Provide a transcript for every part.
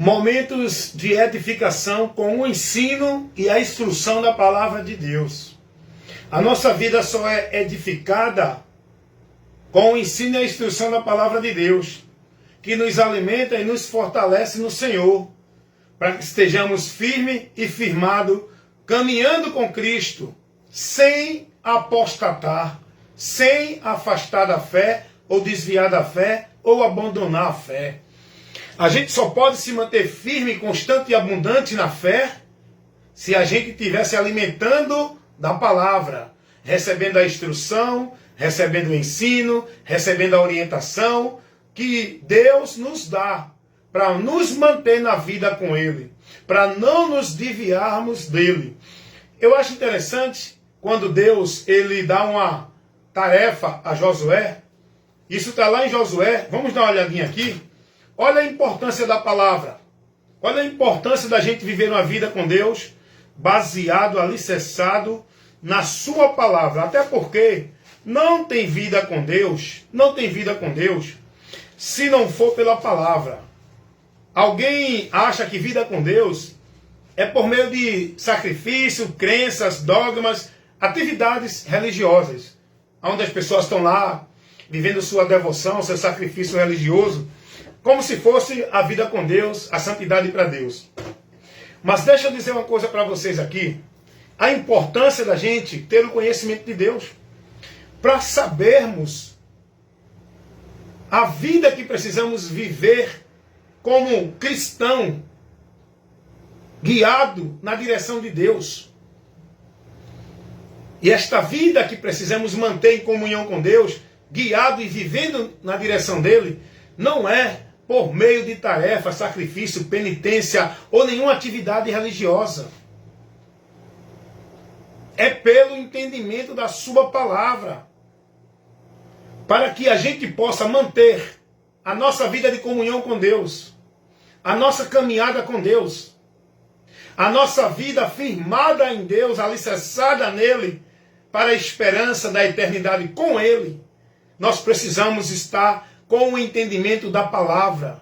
Momentos de edificação com o ensino e a instrução da palavra de Deus. A nossa vida só é edificada com o ensino e a instrução da palavra de Deus, que nos alimenta e nos fortalece no Senhor, para que estejamos firmes e firmados, caminhando com Cristo, sem apostatar, sem afastar da fé, ou desviar da fé, ou abandonar a fé. A gente só pode se manter firme, constante e abundante na fé se a gente estiver se alimentando da palavra, recebendo a instrução, recebendo o ensino, recebendo a orientação que Deus nos dá para nos manter na vida com Ele, para não nos desviarmos dele. Eu acho interessante quando Deus ele dá uma tarefa a Josué. Isso está lá em Josué. Vamos dar uma olhadinha aqui. Olha a importância da palavra. Olha a importância da gente viver uma vida com Deus, baseado, alicerçado na sua palavra. Até porque não tem vida com Deus, se não for pela palavra. Alguém acha que vida com Deus é por meio de sacrifício, crenças, dogmas, atividades religiosas, onde as pessoas estão lá vivendo sua devoção, seu sacrifício religioso, como se fosse a vida com Deus, a santidade para Deus. Mas deixa eu dizer uma coisa para vocês aqui. A importância da gente ter o conhecimento de Deus, para sabermos a vida que precisamos viver como cristão, guiado na direção de Deus. E esta vida que precisamos manter em comunhão com Deus, guiado e vivendo na direção dele, não é por meio de tarefa, sacrifício, penitência ou nenhuma atividade religiosa. É pelo entendimento da sua palavra, para que a gente possa manter a nossa vida de comunhão com Deus, a nossa caminhada com Deus, a nossa vida firmada em Deus, alicerçada nele, para a esperança da eternidade com Ele. Nós precisamos estar com o entendimento da palavra,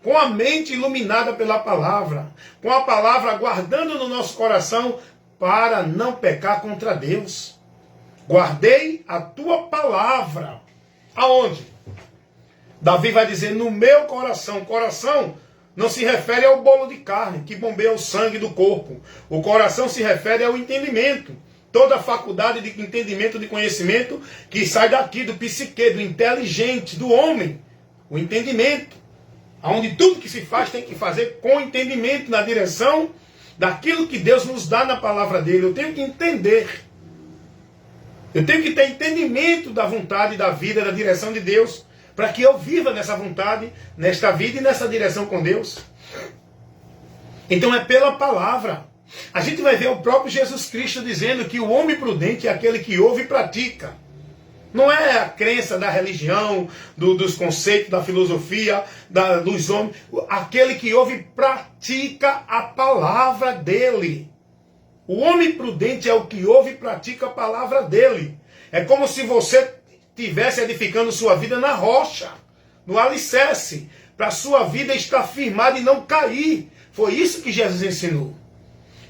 com a mente iluminada pela palavra, com a palavra guardando no nosso coração para não pecar contra Deus. Guardei a tua palavra. Aonde? Davi vai dizer, no meu coração. Coração não se refere ao bolo de carne que bombeia o sangue do corpo. O coração se refere ao entendimento. Toda a faculdade de entendimento, de conhecimento, que sai daqui, do psique, do inteligente, do homem. O entendimento. Onde tudo que se faz tem que fazer com entendimento, na direção daquilo que Deus nos dá na palavra dele. Eu tenho que entender. Eu tenho que ter entendimento da vontade, da vida, da direção de Deus, para que eu viva nessa vontade, nesta vida e nessa direção com Deus. Então é pela palavra. A gente vai ver o próprio Jesus Cristo dizendo que o homem prudente é aquele que ouve e pratica. Não é a crença da religião, dos conceitos, da filosofia, dos homens. Aquele que ouve e pratica a palavra dele. O homem prudente é o que ouve e pratica a palavra dele. É como se você estivesse edificando sua vida na rocha, no alicerce, para a sua vida estar firmada e não cair. Foi isso que Jesus ensinou.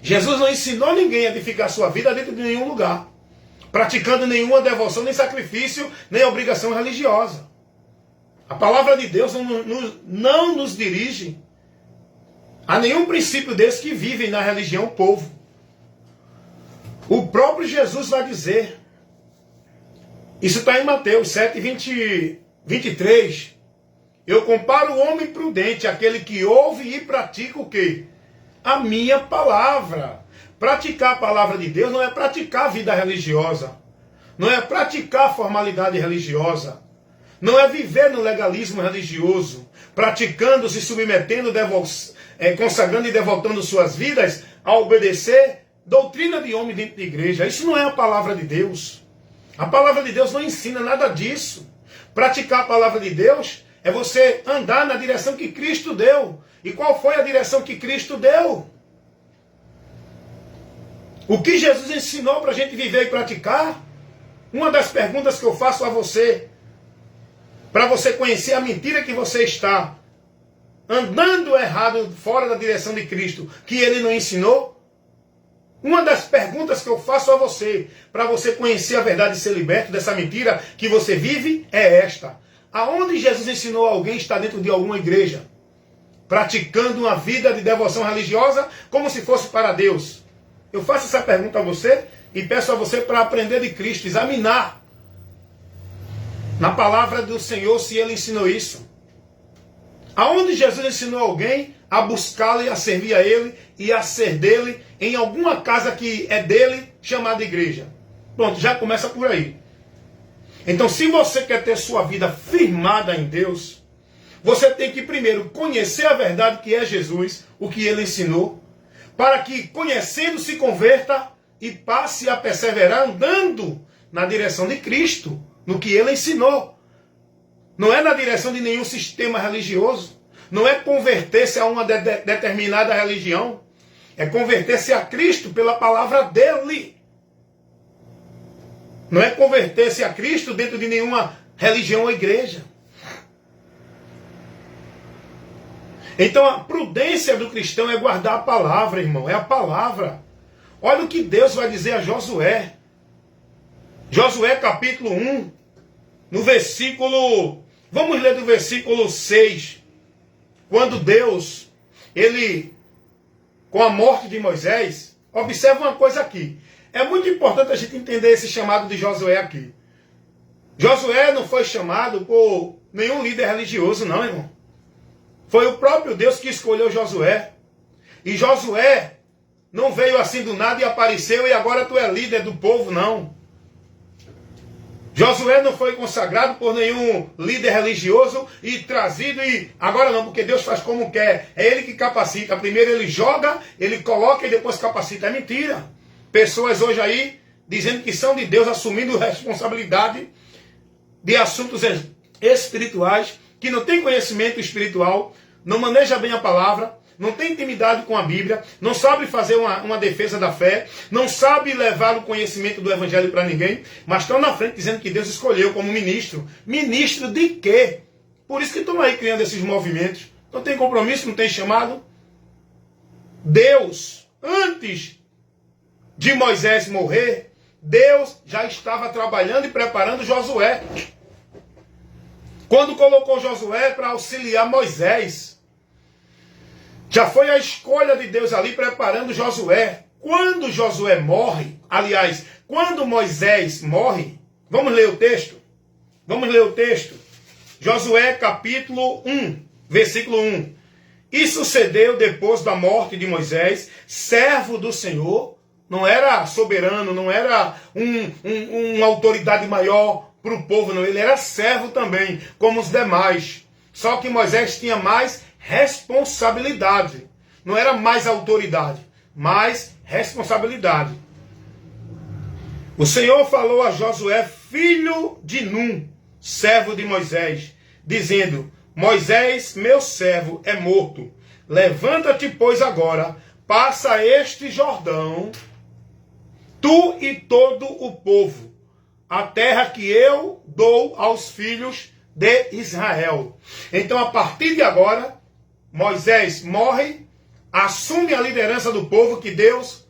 Jesus não ensinou ninguém a edificar sua vida dentro de nenhum lugar, praticando nenhuma devoção, nem sacrifício, nem obrigação religiosa. A palavra de Deus não nos dirige a nenhum princípio desse que vivem na religião o povo. O próprio Jesus vai dizer, isso está em Mateus 7, 23, eu comparo o homem prudente, aquele que ouve e pratica o quê? A minha palavra. Praticar a palavra de Deus não é praticar a vida religiosa. Não é praticar a formalidade religiosa. Não é viver no legalismo religioso. Praticando, se submetendo, consagrando e devotando suas vidas a obedecer doutrina de homem dentro da igreja. Isso não é a palavra de Deus. A palavra de Deus não ensina nada disso. Praticar a palavra de Deus é você andar na direção que Cristo deu. E qual foi a direção que Cristo deu? O que Jesus ensinou para a gente viver e praticar? Uma das perguntas que eu faço a você, para você conhecer a mentira que você está andando errado, fora da direção de Cristo, que ele não ensinou? Uma das perguntas que eu faço a você, para você conhecer a verdade e ser liberto dessa mentira que você vive, é esta. Aonde Jesus ensinou alguém está dentro de alguma igreja, praticando uma vida de devoção religiosa como se fosse para Deus? Eu faço essa pergunta a você e peço a você para aprender de Cristo, examinar na palavra do Senhor se ele ensinou isso. Aonde Jesus ensinou alguém a buscá-lo e a servir a ele e a ser dele em alguma casa que é dele, chamada igreja. Pronto, já começa por aí. Então, se você quer ter sua vida firmada em Deus, você tem que primeiro conhecer a verdade que é Jesus, o que ele ensinou, para que, conhecendo, se converta e passe a perseverar andando na direção de Cristo, no que ele ensinou. Não é na direção de nenhum sistema religioso. Não é converter-se a uma determinada religião. É converter-se a Cristo pela palavra dele. Não é converter-se a Cristo dentro de nenhuma religião ou igreja. Então a prudência do cristão é guardar a palavra, irmão. É a palavra. Olha o que Deus vai dizer a Josué. Josué capítulo 1, no versículo... Vamos ler do versículo 6. Quando Deus, ele, com a morte de Moisés, observa uma coisa aqui. É muito importante a gente entender esse chamado de Josué aqui. Josué não foi chamado por nenhum líder religioso, não, irmão. Foi o próprio Deus que escolheu Josué. E Josué não veio assim do nada e apareceu e agora tu é líder do povo, não. Josué não foi consagrado por nenhum líder religioso e trazido e agora não, porque Deus faz como quer. É ele que capacita. Primeiro ele joga, ele coloca e depois capacita. É mentira. Pessoas hoje aí dizendo que são de Deus, assumindo responsabilidade de assuntos espirituais, que não tem conhecimento espiritual, não maneja bem a palavra, não tem intimidade com a Bíblia, não sabe fazer uma defesa da fé, não sabe levar o conhecimento do Evangelho para ninguém, mas estão na frente dizendo que Deus escolheu como ministro. Ministro de quê? Por isso que estão aí criando esses movimentos. Não tem compromisso, não tem chamado. Deus, antes de Moisés morrer, Deus já estava trabalhando e preparando Josué. Quando colocou Josué para auxiliar Moisés, já foi a escolha de Deus ali preparando Josué. Quando Josué morre, aliás, quando Moisés morre, vamos ler o texto? Vamos ler o texto. Josué capítulo 1, versículo 1. E sucedeu depois da morte de Moisés, servo do Senhor, não era soberano, não era uma autoridade maior para o povo, não. Ele era servo também, como os demais. Só que Moisés tinha mais responsabilidade. Não era mais autoridade, mais responsabilidade. O Senhor falou a Josué, filho de Num, servo de Moisés, dizendo: Moisés, meu servo, é morto. Levanta-te, pois, agora, passa este Jordão, tu e todo o povo, a terra que eu dou aos filhos de Israel. Então, a partir de agora, Moisés morre, assume a liderança do povo que Deus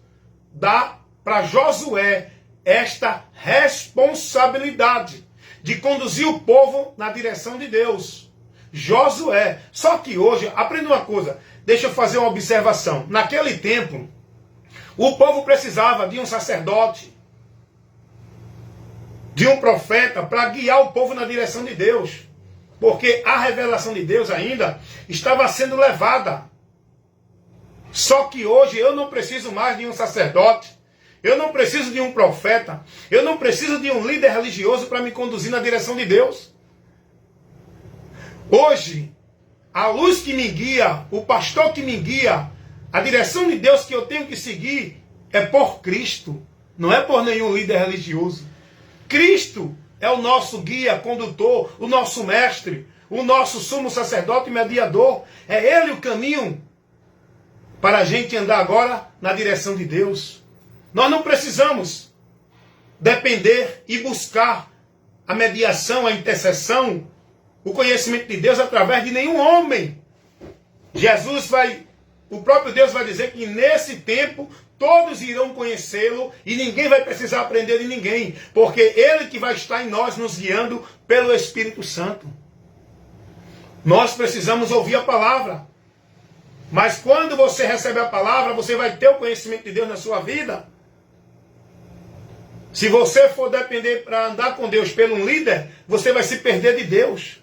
dá para Josué esta responsabilidade de conduzir o povo na direção de Deus. Josué. Só que hoje, aprenda uma coisa, deixa eu fazer uma observação. Naquele tempo, o povo precisava de um sacerdote, de um profeta, para guiar o povo na direção de Deus. Porque a revelação de Deus ainda estava sendo levada. Só que hoje eu não preciso mais de um sacerdote, eu não preciso de um profeta, eu não preciso de um líder religioso para me conduzir na direção de Deus. Hoje, a luz que me guia, o pastor que me guia, a direção de Deus que eu tenho que seguir é por Cristo, não é por nenhum líder religioso. Cristo é o nosso guia, condutor, o nosso mestre, o nosso sumo sacerdote e mediador. É Ele o caminho para a gente andar agora na direção de Deus. Nós não precisamos depender e buscar a mediação, a intercessão, o conhecimento de Deus através de nenhum homem. O próprio Deus vai dizer que nesse tempo todos irão conhecê-lo e ninguém vai precisar aprender de ninguém, porque Ele que vai estar em nós nos guiando pelo Espírito Santo. Nós precisamos ouvir a palavra. Mas quando você recebe a palavra, você vai ter o conhecimento de Deus na sua vida. Se você for depender para andar com Deus pelo um líder, você vai se perder de Deus.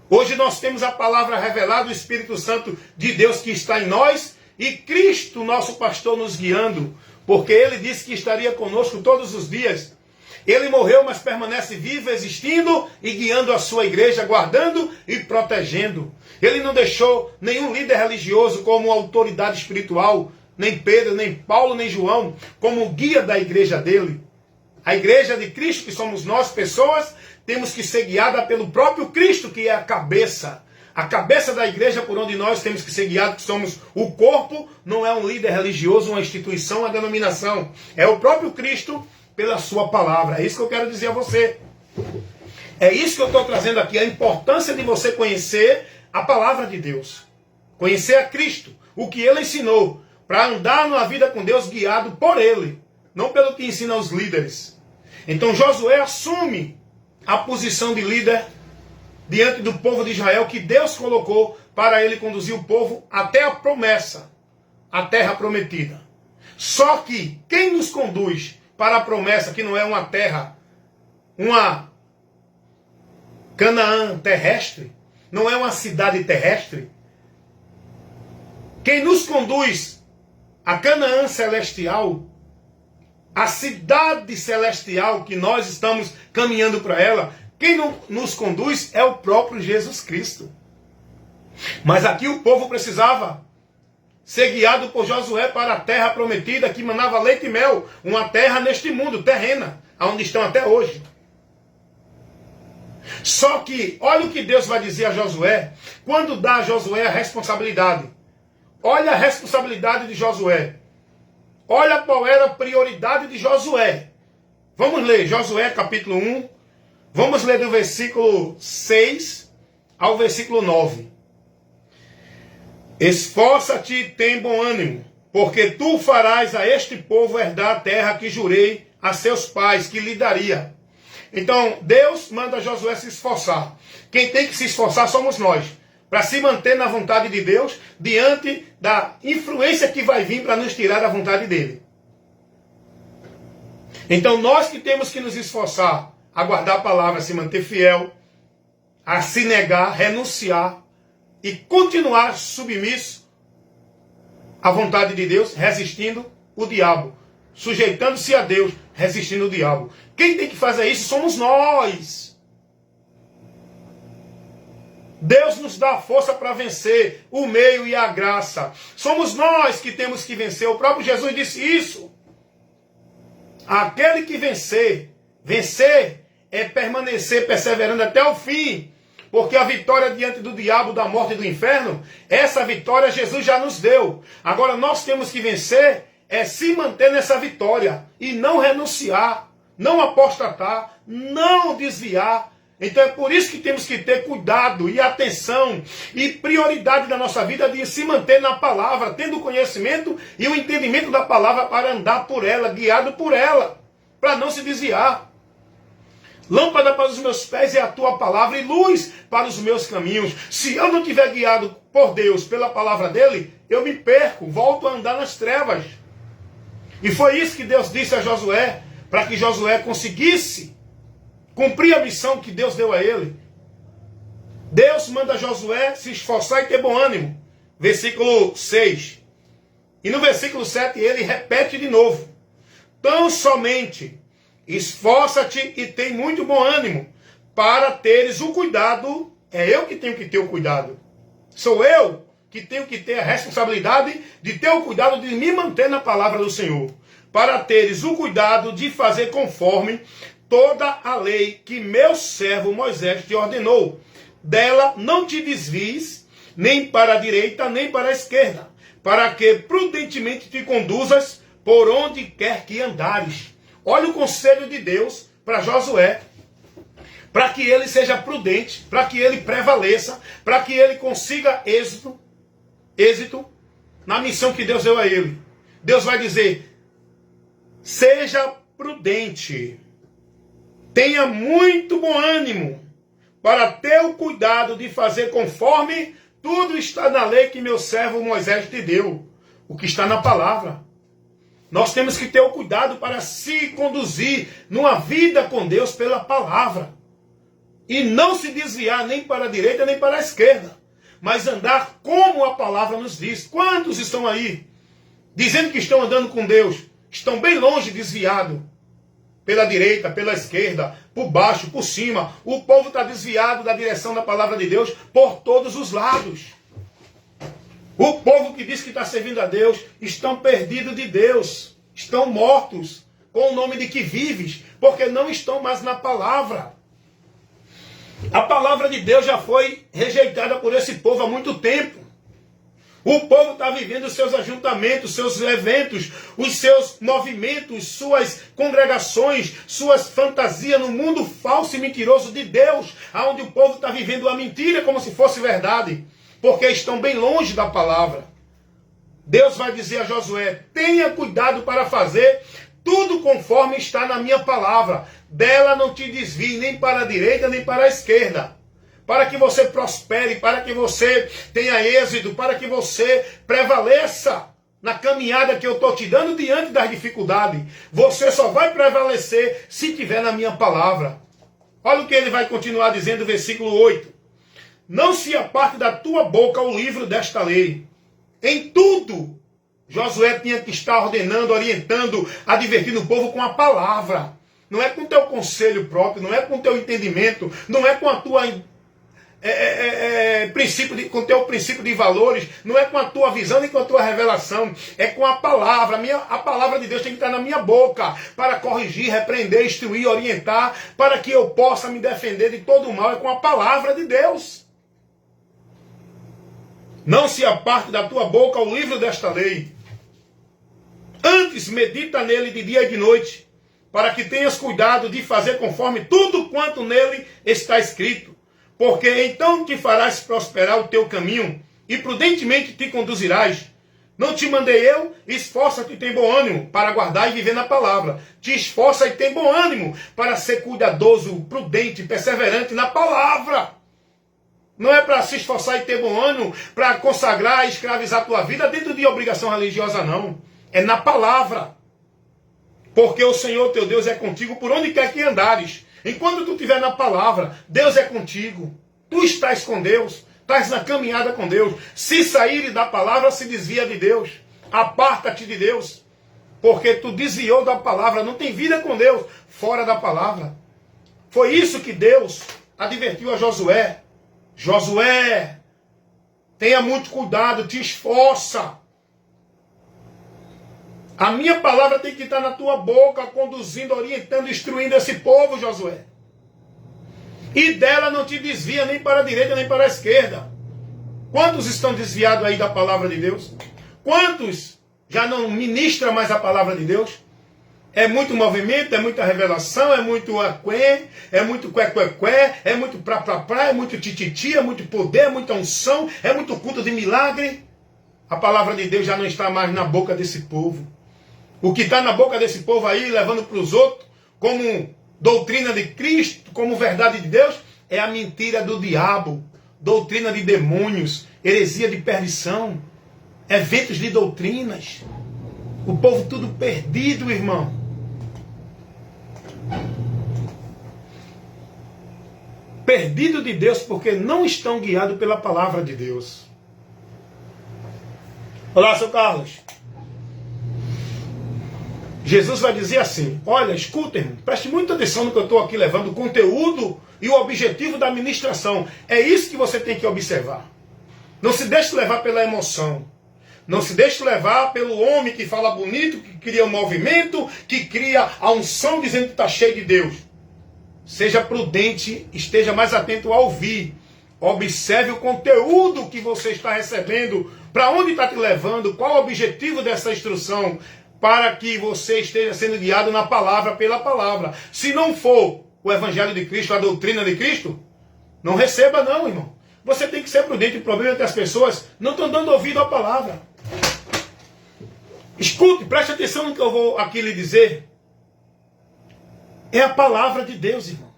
Hoje nós temos a palavra revelada, o Espírito Santo de Deus que está em nós, e Cristo, nosso pastor, nos guiando, porque Ele disse que estaria conosco todos os dias. Ele morreu, mas permanece vivo, existindo e guiando a sua igreja, guardando e protegendo. Ele não deixou nenhum líder religioso como autoridade espiritual, nem Pedro, nem Paulo, nem João, como guia da igreja dele. A igreja de Cristo, que somos nós, pessoas, temos que ser guiada pelo próprio Cristo, que é a cabeça. A cabeça da igreja por onde nós temos que ser guiados, que somos o corpo, não é um líder religioso, uma instituição, uma denominação. É o próprio Cristo pela sua palavra. É isso que eu quero dizer a você. É isso que eu estou trazendo aqui, a importância de você conhecer a palavra de Deus. Conhecer a Cristo, o que Ele ensinou, para andar numa vida com Deus guiado por Ele, não pelo que ensina os líderes. Então Josué assume a posição de líder diante do povo de Israel, que Deus colocou para ele conduzir o povo até a promessa, a terra prometida. Só que quem nos conduz para a promessa, que não é uma terra, uma Canaã terrestre, não é uma cidade terrestre, quem nos conduz a Canaã celestial, a cidade celestial que nós estamos caminhando para ela, quem nos conduz é o próprio Jesus Cristo. Mas aqui o povo precisava ser guiado por Josué para a terra prometida, que manava leite e mel, uma terra neste mundo, terrena, onde estão até hoje. Só que, olha o que Deus vai dizer a Josué, quando dá a Josué a responsabilidade. Olha a responsabilidade de Josué. Olha qual era a prioridade de Josué. Vamos ler Josué capítulo 1, vamos ler do versículo 6 ao versículo 9. Esforça-te e tem bom ânimo, porque tu farás a este povo herdar a terra que jurei a seus pais, que lhe daria. Então, Deus manda Josué se esforçar. Quem tem que se esforçar somos nós, para se manter na vontade de Deus, diante da influência que vai vir para nos tirar da vontade dele. Então, nós que temos que nos esforçar a guardar a palavra, a se manter fiel, a se negar, renunciar e continuar submisso à vontade de Deus, resistindo o diabo, sujeitando-se a Deus, resistindo o diabo. Quem tem que fazer isso somos nós. Deus nos dá a força para vencer, o meio e a graça. Somos nós que temos que vencer. O próprio Jesus disse isso. Aquele que vencer é permanecer perseverando até o fim. Porque a vitória diante do diabo, da morte e do inferno, essa vitória Jesus já nos deu. Agora nós temos que vencer, é se manter nessa vitória. E não renunciar, não apostatar, não desviar. Então é por isso que temos que ter cuidado e atenção e prioridade da nossa vida de se manter na palavra, tendo o conhecimento e o entendimento da palavra para andar por ela, guiado por ela, para não se desviar. Lâmpada para os meus pés é a tua palavra e luz para os meus caminhos. Se eu não estiver guiado por Deus, pela palavra dele, eu me perco, volto a andar nas trevas. E foi isso que Deus disse a Josué, para que Josué conseguisse cumprir a missão que Deus deu a ele. Deus manda Josué se esforçar e ter bom ânimo. Versículo 6. E no versículo 7 ele repete de novo. Tão somente esforça-te e tem muito bom ânimo, para teres o cuidado. É eu que tenho que ter o cuidado. Sou eu que tenho que ter a responsabilidade de ter o cuidado de me manter na palavra do Senhor. Para teres o cuidado de fazer conforme toda a lei que meu servo Moisés te ordenou. Dela não te desvies, nem para a direita, nem para a esquerda, para que prudentemente te conduzas por onde quer que andares. Olha o conselho de Deus para Josué, para que ele seja prudente, para que ele prevaleça, para que ele consiga êxito. êxito na missão que Deus deu a ele. Deus vai dizer: seja prudente, tenha muito bom ânimo, para ter o cuidado de fazer conforme tudo está na lei que meu servo Moisés te deu, o que está na palavra. Nós temos que ter o cuidado para se conduzir numa vida com Deus pela palavra. E não se desviar nem para a direita nem para a esquerda, mas andar como a palavra nos diz. Quantos estão aí dizendo que estão andando com Deus, estão bem longe, desviado pela direita, pela esquerda, por baixo, por cima? O povo está desviado da direção da palavra de Deus por todos os lados. O povo que diz que está servindo a Deus estão perdidos de Deus, estão mortos com o nome de que vives, porque não estão mais na palavra. A palavra de Deus já foi rejeitada por esse povo há muito tempo. O povo está vivendo os seus ajuntamentos, seus eventos, os seus movimentos, suas congregações, suas fantasias no mundo falso e mentiroso de Deus, onde o povo está vivendo a mentira como se fosse verdade, porque estão bem longe da palavra. Deus vai dizer a Josué: tenha cuidado para fazer tudo conforme está na minha palavra. Dela não te desvie nem para a direita nem para a esquerda, para que você prospere, para que você tenha êxito, para que você prevaleça na caminhada que eu estou te dando diante das dificuldades. Você só vai prevalecer se estiver na minha palavra. Olha o que ele vai continuar dizendo, versículo 8. Não se aparte da tua boca o livro desta lei. Em tudo, Josué tinha que estar ordenando, orientando, advertindo o povo com a palavra. Não é com o teu conselho próprio, não é com o teu entendimento, não é com a tua com o teu princípio de valores, não é com a tua visão nem com a tua revelação, é com a palavra. A palavra de Deus tem que estar na minha boca para corrigir, repreender, instruir, orientar, para que eu possa me defender de todo o mal. É com a palavra de Deus. Não se aparte da tua boca o livro desta lei. Antes medita nele de dia e de noite, para que tenhas cuidado de fazer conforme tudo quanto nele está escrito. Porque então te farás prosperar o teu caminho, e prudentemente te conduzirás. Não te mandei eu? Esforça-te e tem bom ânimo para guardar e viver na palavra. Te esforça e tem bom ânimo para ser cuidadoso, prudente, perseverante na palavra. Não é para se esforçar e ter bom ânimo, para consagrar e escravizar a tua vida dentro de obrigação religiosa, não. É na palavra. Porque o Senhor teu Deus é contigo por onde quer que andares. Enquanto tu estiver na palavra, Deus é contigo. Tu estás com Deus, estás na caminhada com Deus. Se saíres da palavra, se desvia de Deus. Aparta-te de Deus. Porque tu desviou da palavra, não tem vida com Deus fora da palavra. Foi isso que Deus advertiu a Josué. Josué, tenha muito cuidado, te esforça. A minha palavra tem que estar na tua boca, conduzindo, orientando, instruindo esse povo, Josué. E dela não te desvia nem para a direita nem para a esquerda. Quantos estão desviados aí da palavra de Deus? Quantos já não ministram mais a palavra de Deus? É muito movimento, é muita revelação, é muito aqué, é muito cué, é muito pra, é muito tititi, é muito poder, é muita unção, é muito culto de milagre. A palavra de Deus já não está mais na boca desse povo. O que está na boca desse povo aí, levando para os outros, como doutrina de Cristo, como verdade de Deus, é a mentira do diabo, doutrina de demônios, heresia de perdição, eventos de doutrinas. O povo tudo perdido, irmão. Perdido de Deus porque não estão guiados pela palavra de Deus. Olá, seu Carlos. Jesus vai dizer assim: olha, escuta, irmão, preste muita atenção no que eu estou aqui levando, o conteúdo e o objetivo da ministração. É isso que você tem que observar. Não se deixe levar pela emoção. Não se deixe levar pelo homem que fala bonito, que cria um movimento, que cria a unção dizendo que está cheio de Deus. Seja prudente, esteja mais atento a ouvir. Observe o conteúdo que você está recebendo, para onde está te levando, qual o objetivo dessa instrução, para que você esteja sendo guiado na palavra, pela palavra. Se não for o Evangelho de Cristo, a doutrina de Cristo, não receba não, irmão. Você tem que ser prudente. O problema é que as pessoas não estão dando ouvido à palavra. Escute, preste atenção no que eu vou aqui lhe dizer. É a palavra de Deus, irmão.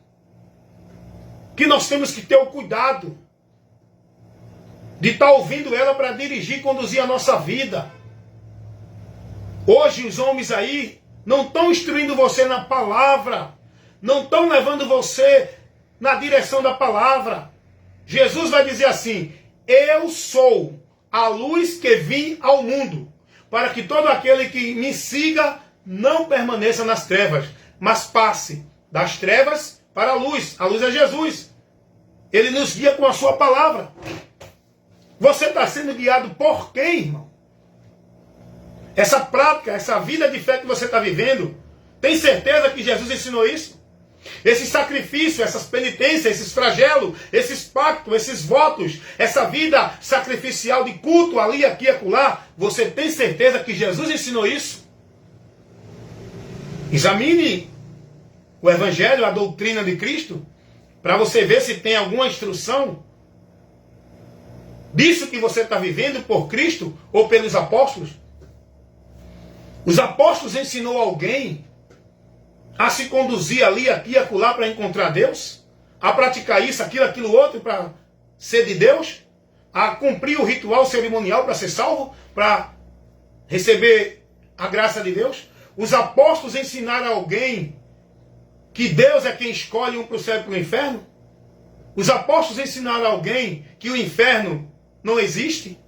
Que nós temos que ter o cuidado de estar ouvindo ela para dirigir e conduzir a nossa vida. Hoje os homens aí não estão instruindo você na palavra. Não estão levando você na direção da palavra. Jesus vai dizer assim: eu sou a luz que vim ao mundo, para que todo aquele que me siga não permaneça nas trevas, mas passe das trevas para a luz. A luz é Jesus. Ele nos guia com a sua palavra. Você está sendo guiado por quem, irmão? Essa prática, essa vida de fé que você está vivendo, tem certeza que Jesus ensinou isso? Esse sacrifício, essas penitências, esses flagelos, esses pactos, esses votos, essa vida sacrificial de culto ali, aqui e acolá, você tem certeza que Jesus ensinou isso? Examine o Evangelho, a doutrina de Cristo, para você ver se tem alguma instrução disso que você está vivendo por Cristo ou pelos apóstolos. Os apóstolos ensinou alguém a se conduzir ali, aqui e acolá para encontrar Deus, a praticar isso, aquilo outro para ser de Deus, a cumprir o ritual cerimonial para ser salvo, para receber a graça de Deus. Os apóstolos ensinaram alguém que Deus é quem escolhe um para o céu e para o inferno. Os apóstolos ensinaram alguém que o inferno não existe,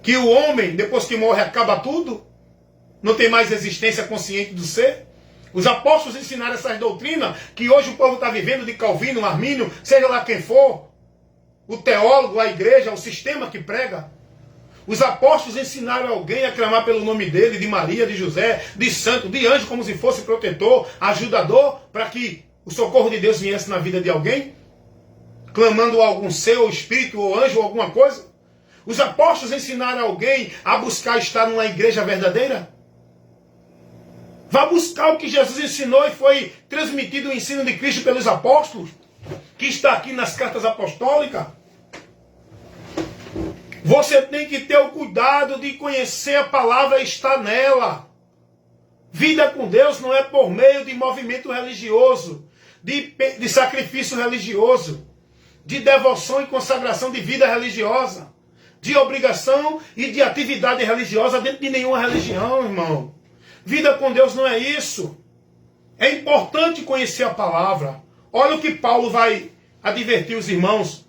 que o homem, depois que morre, acaba tudo, não tem mais existência consciente do ser. Os apóstolos ensinaram essas doutrinas que hoje o povo está vivendo de Calvino, Armínio, seja lá quem for, o teólogo, a igreja, o sistema que prega. Os apóstolos ensinaram alguém a clamar pelo nome dele, de Maria, de José, de santo, de anjo, como se fosse protetor, ajudador, para que o socorro de Deus viesse na vida de alguém, clamando a algum ser, ou espírito, ou anjo, ou alguma coisa. Os apóstolos ensinaram alguém a buscar estar numa igreja verdadeira. Vá buscar o que Jesus ensinou e foi transmitido o ensino de Cristo pelos apóstolos, que está aqui nas cartas apostólicas. Você tem que ter o cuidado de conhecer a palavra e estar nela. Vida com Deus não é por meio de movimento religioso, de sacrifício religioso, de devoção e consagração de vida religiosa, de obrigação e de atividade religiosa dentro de nenhuma religião, irmão. Vida com Deus não é isso. É importante conhecer a palavra. Olha o que Paulo vai advertir os irmãos.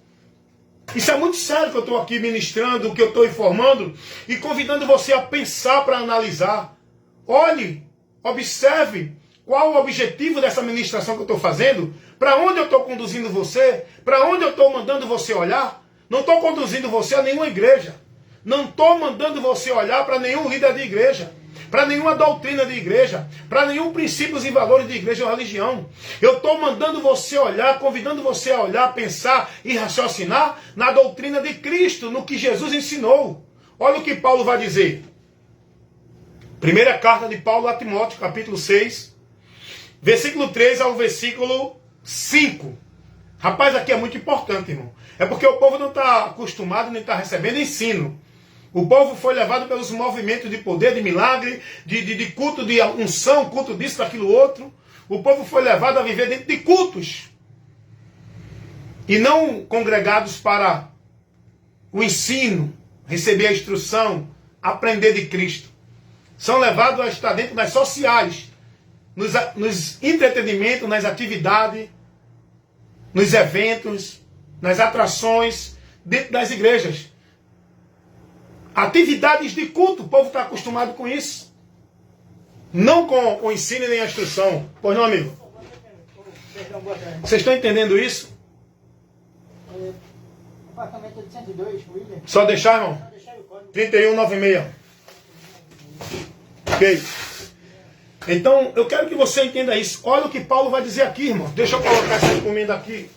Isso é muito sério que eu estou aqui ministrando, o que eu estou informando e convidando você a pensar para analisar. Olhe, observe qual o objetivo dessa ministração que eu estou fazendo, para onde eu estou conduzindo você, para onde eu estou mandando você olhar. Não estou conduzindo você a nenhuma igreja. Não estou mandando você olhar para nenhum líder de igreja, para nenhuma doutrina de igreja, para nenhum princípios e valores de igreja ou religião. Eu estou mandando você olhar, convidando você a olhar, pensar e raciocinar na doutrina de Cristo, no que Jesus ensinou. Olha o que Paulo vai dizer. Primeira carta de Paulo a Timóteo, capítulo 6, versículo 3 ao versículo 5. Rapaz, aqui é muito importante, irmão. É porque o povo não está acostumado, nem está recebendo ensino. O povo foi levado pelos movimentos de poder, de milagre, de culto, de unção, culto disso, daquilo outro. O povo foi levado a viver dentro de cultos. E não congregados para o ensino, receber a instrução, aprender de Cristo. São levados a estar dentro das sociais, nos entretenimentos, nas atividades, nos eventos, nas atrações, dentro das igrejas. Atividades de culto, o povo está acostumado com isso. Não com o ensino nem a instrução. Pois não, amigo? Vocês estão entendendo isso? Apartamento de 102, William. Só deixar, irmão? 3196. Ok. Então, eu quero que você entenda isso. Olha o que Paulo vai dizer aqui, irmão. Deixa eu colocar essa encomenda aqui.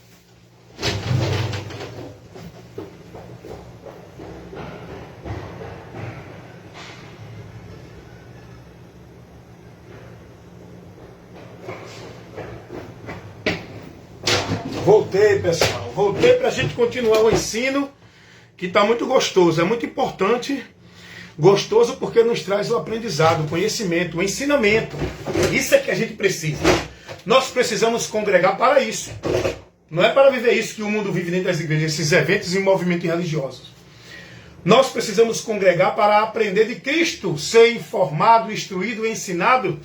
Voltei, pessoal. Voltei para a gente continuar o ensino, que está muito gostoso. É muito importante. Gostoso porque nos traz o aprendizado, o conhecimento, o ensinamento. Isso é que a gente precisa. Nós precisamos congregar para isso. Não é para viver isso que o mundo vive dentro das igrejas, esses eventos e movimentos religiosos. Nós precisamos congregar para aprender de Cristo, ser informado, instruído, ensinado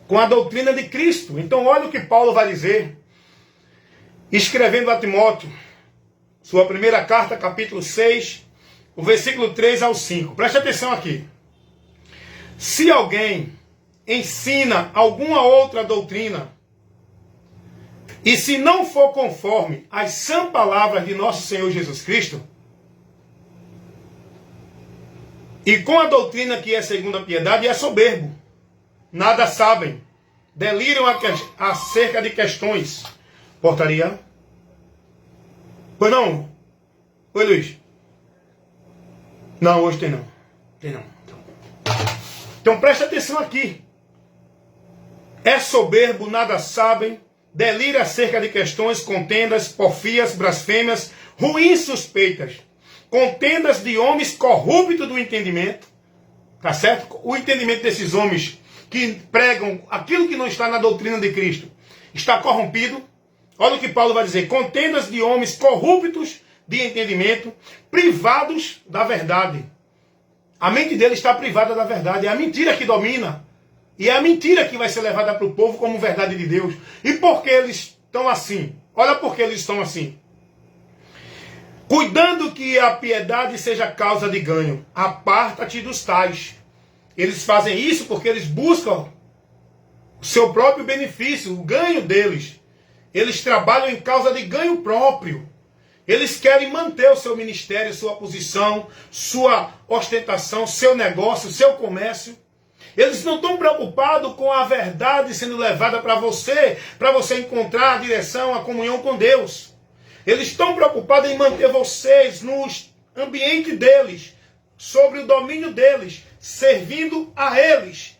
com a doutrina de Cristo. Então olha o que Paulo vai dizer, escrevendo a Timóteo, sua primeira carta, capítulo 6, o versículo 3 ao 5. Preste atenção aqui. Se alguém ensina alguma outra doutrina, e se não for conforme as sã palavras de nosso Senhor Jesus Cristo, e com a doutrina que é segundo a piedade, é soberbo, nada sabem, deliram acerca de questões. Portaria? Pois não? Oi, Luiz. Não, hoje tem não. Tem não. Então preste atenção aqui. É soberbo, nada sabem, delira acerca de questões, contendas, porfias, blasfêmias, ruins suspeitas, contendas de homens corruptos do entendimento. Tá certo? O entendimento desses homens que pregam aquilo que não está na doutrina de Cristo está corrompido. Olha o que Paulo vai dizer. Contendas de homens corruptos de entendimento, privados da verdade. A mente dele está privada da verdade. É a mentira que domina. E é a mentira que vai ser levada para o povo como verdade de Deus. E por que eles estão assim? Olha por que eles estão assim. Cuidando que a piedade seja causa de ganho, aparta-te dos tais. Eles fazem isso porque eles buscam o seu próprio benefício, o ganho deles. Eles trabalham em causa de ganho próprio. Eles querem manter o seu ministério, sua posição, sua ostentação, seu negócio, seu comércio. Eles não estão preocupados com a verdade sendo levada para você encontrar a direção, a comunhão com Deus. Eles estão preocupados em manter vocês no ambiente deles, sobre o domínio deles, servindo a eles,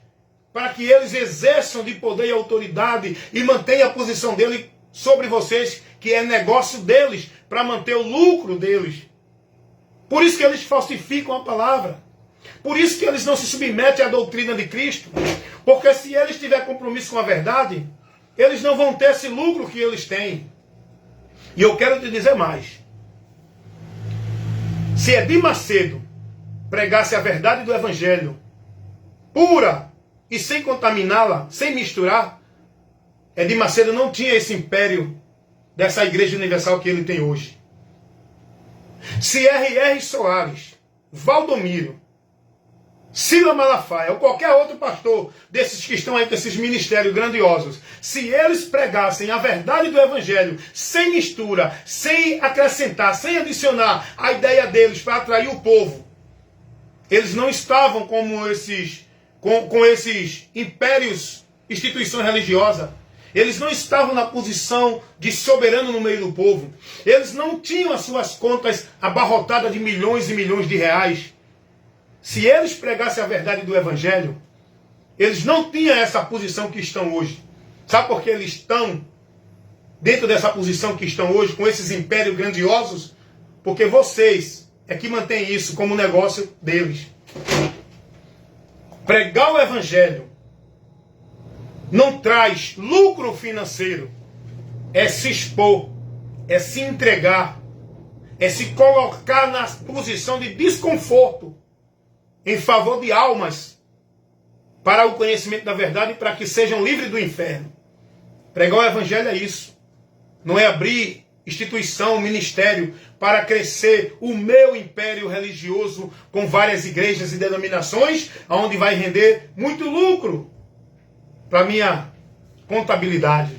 para que eles exerçam de poder e autoridade e mantenham a posição dele sobre vocês, que é negócio deles, para manter o lucro deles. Por isso que eles falsificam a palavra. Por isso que eles não se submetem à doutrina de Cristo. Porque se eles tiverem compromisso com a verdade, eles não vão ter esse lucro que eles têm. E eu quero te dizer mais. Se Edir Macedo pregasse a verdade do Evangelho, pura e sem contaminá-la, sem misturar, Edir Macedo não tinha esse império dessa Igreja Universal que ele tem hoje. Se R.R. Soares, Valdomiro, Sila Malafaia ou qualquer outro pastor desses que estão aí com esses ministérios grandiosos, se eles pregassem a verdade do Evangelho sem mistura, sem acrescentar, sem adicionar a ideia deles para atrair o povo, eles não estavam como com esses impérios, instituições religiosas. Eles não estavam na posição de soberano no meio do povo. Eles não tinham as suas contas abarrotadas de milhões e milhões de reais. Se eles pregassem a verdade do Evangelho, eles não tinham essa posição que estão hoje. Sabe por que eles estão dentro dessa posição que estão hoje, com esses impérios grandiosos? Porque vocês é que mantêm isso como negócio deles. Pregar o Evangelho não traz lucro financeiro. É se expor, é se entregar, é se colocar na posição de desconforto em favor de almas para o conhecimento da verdade e para que sejam livres do inferno. Pregar o Evangelho é isso. Não é abrir instituição, ministério para crescer o meu império religioso com várias igrejas e denominações, onde vai render muito lucro para minha contabilidade.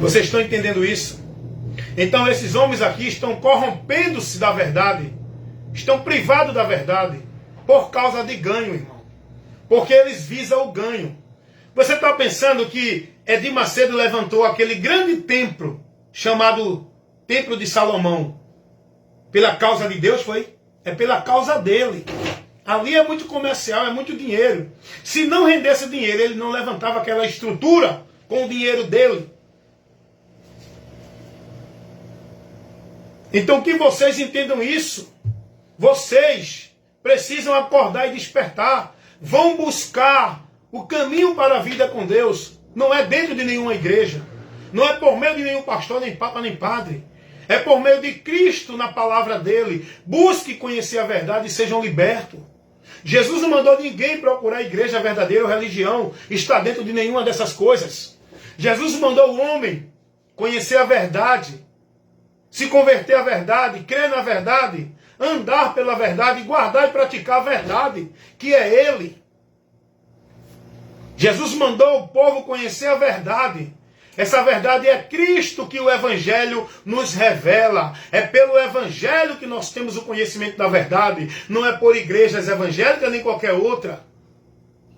Vocês estão entendendo isso? Então esses homens aqui estão corrompendo-se da verdade. Estão privados da verdade por causa de ganho, irmão. Porque eles visam o ganho. Você está pensando que Edir Macedo levantou aquele grande templo chamado Templo de Salomão pela causa de Deus, foi? É pela causa dele. Ali é muito comercial, é muito dinheiro. Se não rendesse dinheiro, ele não levantava aquela estrutura com o dinheiro dele. Então que vocês entendam isso. Vocês precisam acordar e despertar. Vão buscar o caminho para a vida com Deus. Não é dentro de nenhuma igreja. Não é por meio de nenhum pastor, nem papa, nem padre. É por meio de Cristo na palavra dele. Busque conhecer a verdade e sejam libertos. Jesus não mandou ninguém procurar a igreja verdadeira ou religião. Está dentro de nenhuma dessas coisas. Jesus mandou o homem conhecer a verdade, se converter à verdade, crer na verdade, andar pela verdade, guardar e praticar a verdade, que é Ele. Jesus mandou o povo conhecer a verdade. Essa verdade é Cristo que o Evangelho nos revela. É pelo Evangelho que nós temos o conhecimento da verdade. Não é por igrejas evangélicas nem qualquer outra.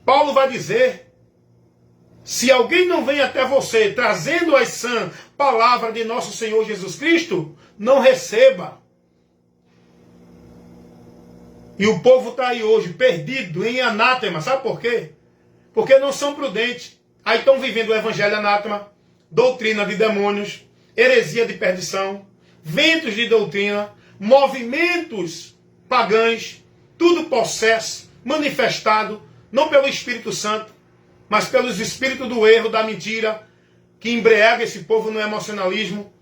Paulo vai dizer: se alguém não vem até você trazendo a sã palavra de nosso Senhor Jesus Cristo, não receba. E o povo está aí hoje perdido em anátema. Sabe por quê? Porque não são prudentes. Aí estão vivendo o evangelho anátema, doutrina de demônios, heresia de perdição, ventos de doutrina, movimentos pagãos, tudo possesso, manifestado, não pelo Espírito Santo, mas pelos espíritos do erro, da mentira, que embriaga esse povo no emocionalismo,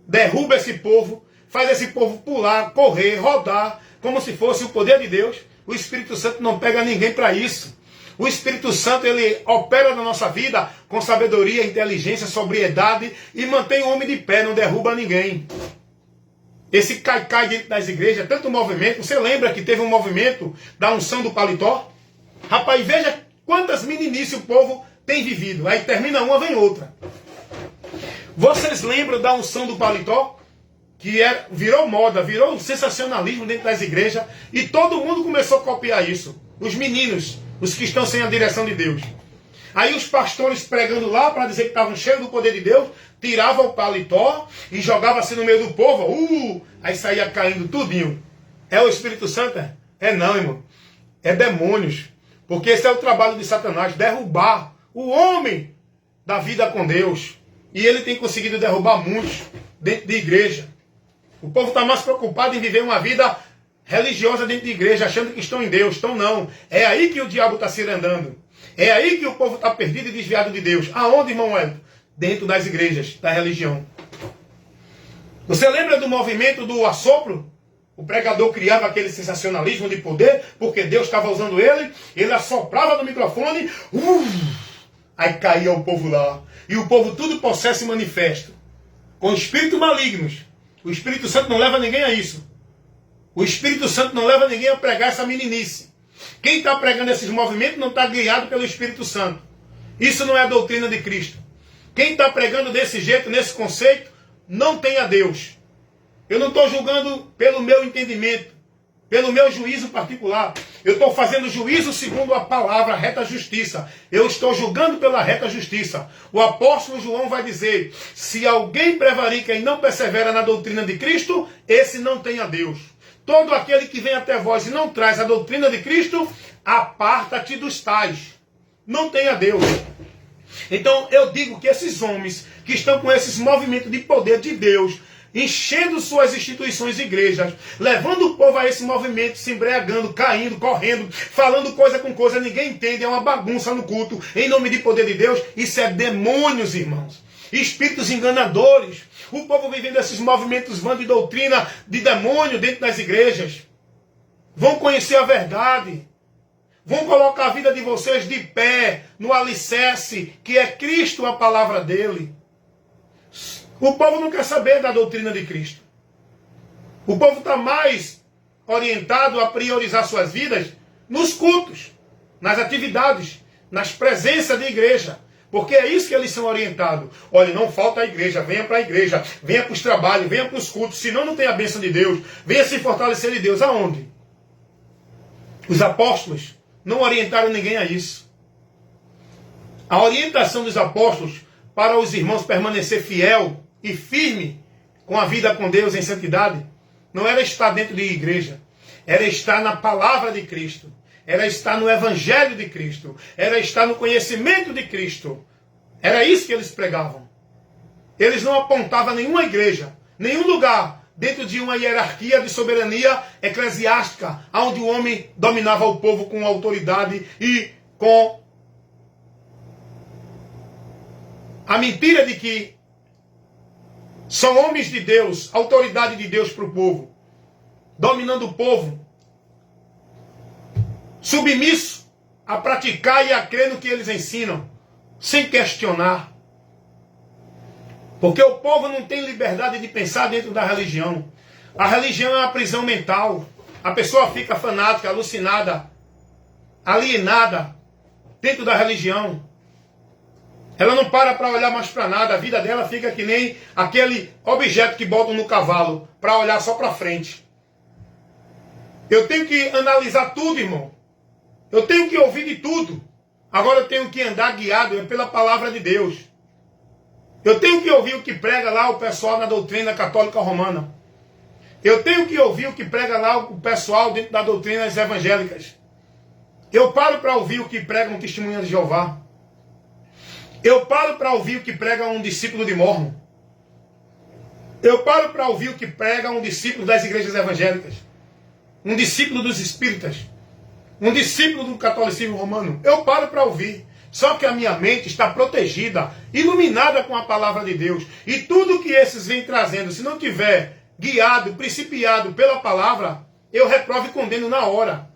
derruba esse povo, faz esse povo pular, correr, rodar, como se fosse o poder de Deus. O Espírito Santo não pega ninguém para isso. O Espírito Santo, ele opera na nossa vida com sabedoria, inteligência, sobriedade e mantém o homem de pé, não derruba ninguém. Esse cai dentro das igrejas, tanto movimento. Você lembra que teve um movimento da unção do paletó? Rapaz, veja quantas meninices o povo tem vivido. Aí termina uma, vem outra. Vocês lembram da unção do paletó? Que virou moda, virou um sensacionalismo dentro das igrejas. E todo mundo começou a copiar isso. Os meninos, os que estão sem a direção de Deus. Aí os pastores pregando lá para dizer que estavam cheios do poder de Deus, tiravam o paletó e jogavam assim no meio do povo. Aí saía caindo tudinho. É o Espírito Santo? É não, irmão. É demônios. Porque esse é o trabalho de Satanás, derrubar o homem da vida com Deus. E ele tem conseguido derrubar muitos dentro de igreja. O povo está mais preocupado em viver uma vida religiosa dentro de igreja, achando que estão em Deus. Então não. É aí que o diabo está se andando. É aí que o povo está perdido e desviado de Deus. Aonde, irmão Wellington? Dentro das igrejas, da religião. Você lembra do movimento do assopro? O pregador criava aquele sensacionalismo de poder, porque Deus estava usando ele, ele assoprava no microfone, aí caía o povo lá. E o povo tudo possesso e manifesto, com espíritos malignos. O Espírito Santo não leva ninguém a isso. O Espírito Santo não leva ninguém a pregar essa meninice. Quem está pregando esses movimentos não está guiado pelo Espírito Santo. Isso não é a doutrina de Cristo. Quem está pregando desse jeito, nesse conceito, não tem a Deus. Eu não estou julgando pelo meu entendimento, pelo meu juízo particular. Eu estou fazendo juízo segundo a palavra, a reta justiça. Eu estou julgando pela reta justiça. O apóstolo João vai dizer: se alguém prevarica e não persevera na doutrina de Cristo, esse não tem a Deus. Todo aquele que vem até vós e não traz a doutrina de Cristo, aparta-te dos tais. Não tem a Deus. Então eu digo que esses homens que estão com esses movimentos de poder de Deus, enchendo suas instituições e igrejas, levando o povo a esse movimento, se embriagando, caindo, correndo, falando coisa com coisa, ninguém entende, é uma bagunça no culto, em nome de poder de Deus. Isso é demônios, irmãos. Espíritos enganadores. O povo vivendo esses movimentos vão de doutrina de demônio dentro das igrejas. Vão conhecer a verdade. Vão colocar a vida de vocês de pé no alicerce, que é Cristo, a palavra dele. O povo não quer saber da doutrina de Cristo. O povo está mais orientado a priorizar suas vidas nos cultos, nas atividades, nas presenças de igreja. Porque é isso que eles são orientados. Olha, não falta a igreja, venha para a igreja, venha para os trabalhos, venha para os cultos, senão não tem a bênção de Deus. Venha se fortalecer de Deus. Aonde? Os apóstolos não orientaram ninguém a isso. A orientação dos apóstolos para os irmãos permanecer fiel e firme com a vida com Deus em santidade, não era estar dentro de igreja, era estar na palavra de Cristo, era estar no evangelho de Cristo, era estar no conhecimento de Cristo. Era isso que eles pregavam. Eles não apontavam nenhuma igreja, nenhum lugar dentro de uma hierarquia de soberania eclesiástica, onde o homem dominava o povo com autoridade e com a mentira de que são homens de Deus, autoridade de Deus para o povo, dominando o povo, submisso a praticar e a crer no que eles ensinam, sem questionar. Porque o povo não tem liberdade de pensar dentro da religião. A religião é uma prisão mental. A pessoa fica fanática, alucinada, alienada dentro da religião. Ela não para olhar mais para nada. A vida dela fica que nem aquele objeto que botam no cavalo para olhar só para frente. Eu tenho que analisar tudo, irmão. Eu tenho que ouvir de tudo. Agora eu tenho que andar guiado pela palavra de Deus. Eu tenho que ouvir o que prega lá o pessoal na doutrina católica romana. Eu tenho que ouvir o que prega lá o pessoal dentro das doutrinas evangélicas. Eu paro para ouvir o que prega um testemunho de Jeová. Eu paro para ouvir o que prega um discípulo de Mórmon. Eu paro para ouvir o que prega um discípulo das igrejas evangélicas. Um discípulo dos espíritas. Um discípulo do catolicismo romano. Eu paro para ouvir. Só que a minha mente está protegida, iluminada com a palavra de Deus. E tudo que esses vêm trazendo, se não tiver guiado, principiado pela palavra, eu reprovo e condeno na hora.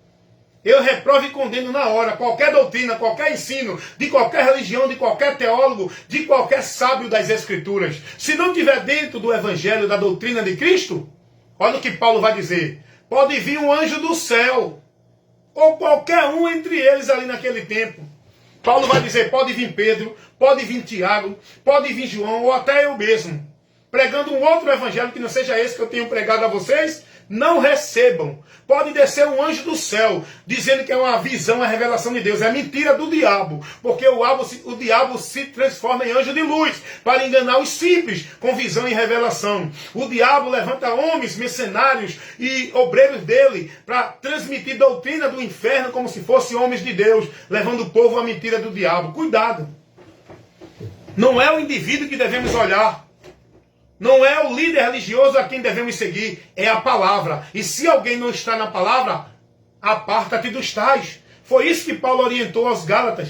Eu reprovo e condeno na hora. Qualquer doutrina, qualquer ensino, de qualquer religião, de qualquer teólogo, de qualquer sábio das Escrituras. Se não tiver dentro do Evangelho, da doutrina de Cristo, olha o que Paulo vai dizer. Pode vir um anjo do céu, ou qualquer um entre eles ali naquele tempo. Paulo vai dizer, pode vir Pedro, pode vir Tiago, pode vir João, ou até eu mesmo, pregando um outro evangelho que não seja esse que eu tenho pregado a vocês, não recebam. Pode descer um anjo do céu, dizendo que é uma visão, a revelação de Deus. É mentira do diabo, porque o diabo se transforma em anjo de luz, para enganar os simples, com visão e revelação. O diabo levanta homens, mercenários e obreiros dele, para transmitir doutrina do inferno, como se fossem homens de Deus, levando o povo à mentira do diabo. Cuidado! Não é o indivíduo que devemos olhar. Não é o líder religioso a quem devemos seguir, é a palavra. E se alguém não está na palavra, aparta-te dos tais. Foi isso que Paulo orientou aos Gálatas,